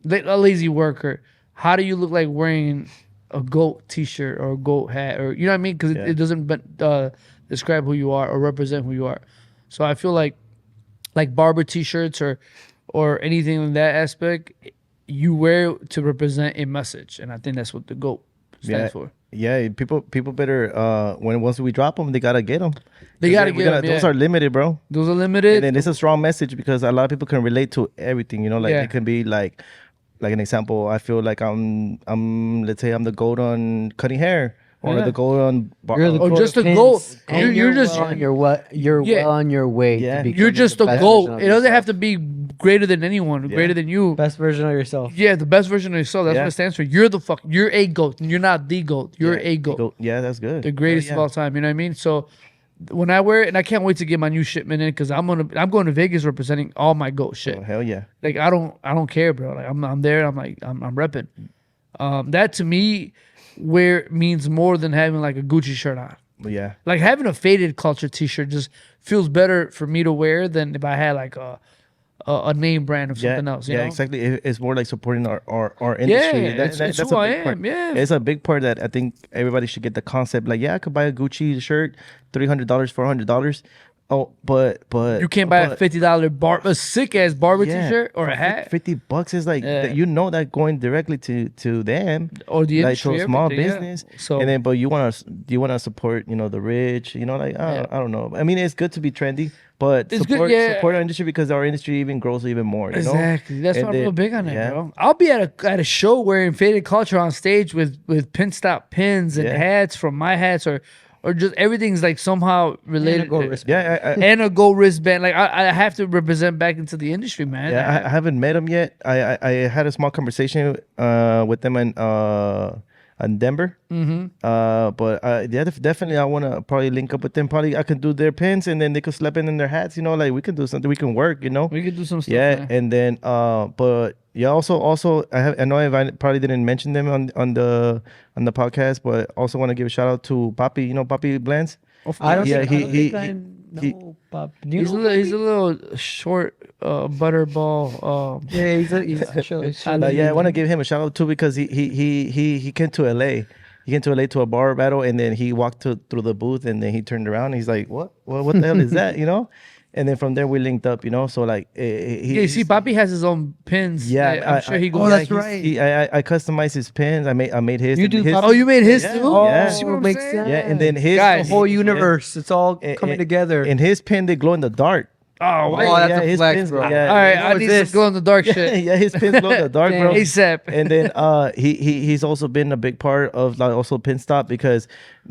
lazy worker. How do you look like wearing a GOAT t-shirt or a GOAT hat? Or, you know what I mean? Because it doesn't describe who you are or represent who you are. So I feel like barber t-shirts or anything in that aspect, you wear to represent a message, and I think that's what the GOAT stands for. Yeah, people better once we drop them, they gotta get them. They gotta get them. Those are limited, bro. Those are limited, and it's a strong message because a lot of people can relate to everything. You know, like it can be like an example. I feel like I'm let's say I'm the GOAT on cutting hair. Or the GOAT on just a GOAT. You're just on your well on your way. Yeah. You're just a GOAT. It doesn't have to be greater than anyone, greater than you. Best version of yourself. Yeah, the best version of yourself. That's what it stands for. You're a GOAT. You're not the GOAT. You're a GOAT. Yeah, that's good. The greatest of all time. You know what I mean? So when I wear it, and I can't wait to get my new shipment in because I'm going to Vegas representing all my GOAT shit. Oh, hell yeah. Like I don't care, bro. Like I'm there. I'm repping. That to me, where it means more than having like a Gucci shirt on. Yeah. Like having a Faded Culture t-shirt just feels better for me to wear than if I had like a name brand of something else. You know? Exactly. It's more like supporting our industry. Yeah, that's who I am. Yeah. It's a big part that I think everybody should get the concept. Like, I could buy a Gucci shirt, $300, $400. Oh, but You can't buy a $50 a sick ass barber t-shirt or a hat. $50 is like you know that going directly to them or the like industry, to a small everything, business. So and then but you want to support the rich. Like I don't know. I mean, it's good to be trendy, but It's support good, support our industry because our industry even grows even more. Exactly. That's And why I'm then- real big on it, yeah. bro. I'll be at a show wearing faded culture on stage with Pinstop pins and hats from my hats or just everything's like somehow related. And a gold wristband. Like I have to represent back into the industry, man. Yeah, I haven't met them yet. I had a small conversation with them in Denver. But definitely I want to probably link up with them. Probably I could do their pins and then they could slap in their hats. Like we can do something. We can work. We could do some stuff. Yeah, man. and then but yeah, also I know I probably didn't mention them on the podcast, but also want to give a shout out to Papi. Papi Blends. I don't Yeah, think I know Pop. He's a little short butterball. Yeah, he's I want to give him a shout out too because he came to LA. He came to LA to a bar battle and then he walked through the booth and then he turned around and he's like, what the hell is that? And then from there we linked up, so like see, Papi has his own pins. Yeah, I'm sure he goes. Oh, that's right. I customized his pins. I made his. You do? Oh, you made his too? Oh, Yeah. See what I'm makes saying? sense. Yeah, and then his Guys, The whole universe. It's all coming together. And his pin, they glow in the dark. Oh, wait. Oh, that's a his flex, pins, bro. yeah. All right, What I was need this? some glow in the dark shit. Yeah, his pins glow in the dark, bro. ASAP. And then he's also been a big part of like also Pinstop because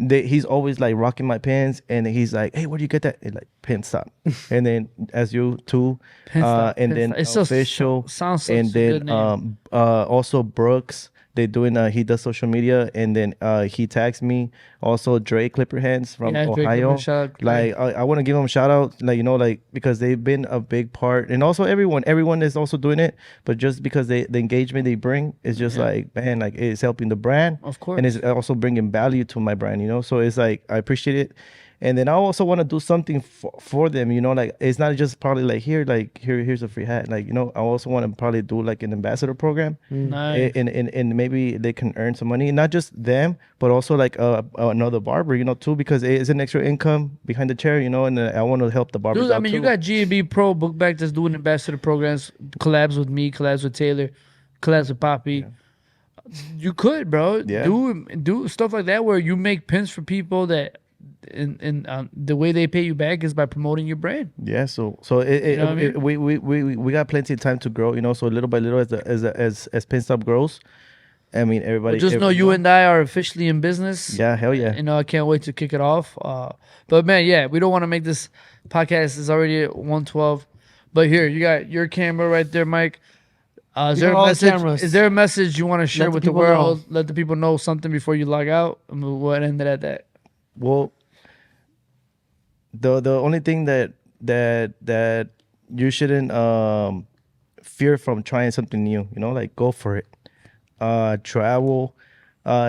he's always like rocking my pins and he's like, hey, where do you get that? And like Pinstop. And then as you too, Pinstop, and then Pinstop. It's so- official, sounds such and a then good name. also Brooks. They doing he does social media and then he tags me. Also Dre Clipper Hands from Yeah, Dre Ohio. Clipper, shout out, Dre. Like I want to give them a shout out, like because they've been a big part, and also everyone is also doing it. But just because the engagement they bring is just like man, like it's helping the brand, Of course. and it's also bringing value to my brand, So it's like I appreciate it. And then I also want to do something for them, like it's not just probably like here's a free hat, like I also want to probably do like an ambassador program, Nice. and maybe they can earn some money, not just them, but also like another barber, too, because it's an extra income behind the chair, and I want to help the barbers Dude, out I mean, too. you got G&B Pro book back that's doing ambassador programs, collabs with me, collabs with Taylor, collabs with Papi. You could, bro, do stuff like that where you make pins for people that. And the way they pay you back is by promoting your brand. Yeah, so You know what I mean? we got plenty of time to grow, So little by little as Pinstop grows, I mean everybody. But just know you and I are officially in business. Yeah, hell yeah. I can't wait to kick it off. But man, yeah, we don't want to make this podcast is already at 112. But here, you got your camera right there, Mike. Is there a message you want to share with the world? Let the people know something before you log out. And we'll end it at that. Well, the only thing that you shouldn't fear from trying something new, like go for it. Travel,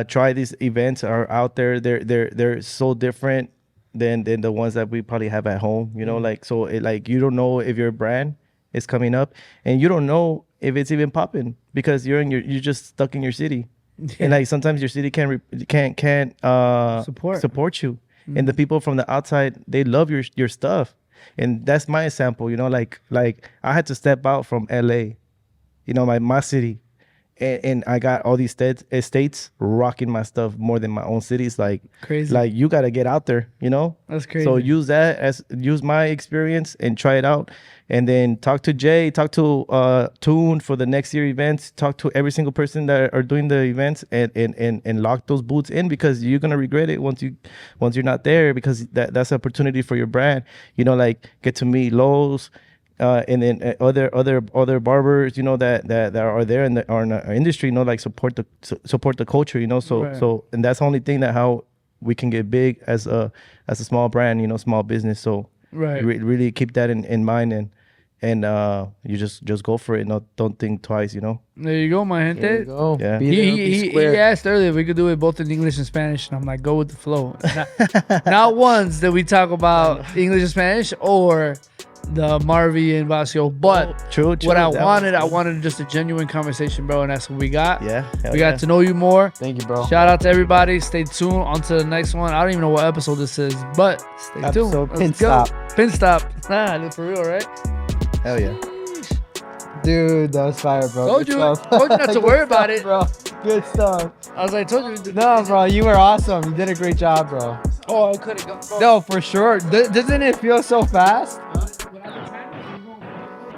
try these events are out there. They're so different than the ones that we probably have at home. Like so like you don't know if your brand is coming up, and you don't know if it's even popping because you're just stuck in your city. And like sometimes your city can't support you. And the people from the outside, they love your stuff. And that's my example, like I had to step out from LA, my city. And I got all these estates rocking my stuff more than my own cities. Like crazy. Like you got to get out there, That's crazy. So use my experience and try it out. And then talk to Jay, talk to Toon for the next year events. Talk to every single person that are doing the events and lock those boots in because you're gonna regret it once you're not there because that's an opportunity for your brand. Like get to meet Lowe's. And then other barbers, that are there and that are in our industry, like support the culture, So Right. so and that's the only thing that how we can get big as a small brand, small business. So Right. really keep that in mind and you just go for it. Don't think twice. There you go, my gente. There you go. Yeah. Be there, be He square. asked earlier if we could do it both in English and Spanish, and I'm like, go with the flow. Not once that we talk about English and Spanish, or the Marvy and Vasio. But True. what I wanted just a genuine conversation, bro, and that's what we got. Yeah. We got to know you more. Thank you, bro. Shout out to everybody. Stay tuned on to the next one. I don't even know what episode this is, but stay tuned. Let's go. Pinstop. Nah, for real, right? Hell yeah. Dude, that was fire, bro. Told you not to worry about it. Bro. Good stuff. I was like, told you. No, bro, you were awesome. You did a great job, bro. Oh, I couldn't go. No, for sure. Doesn't it feel so fast?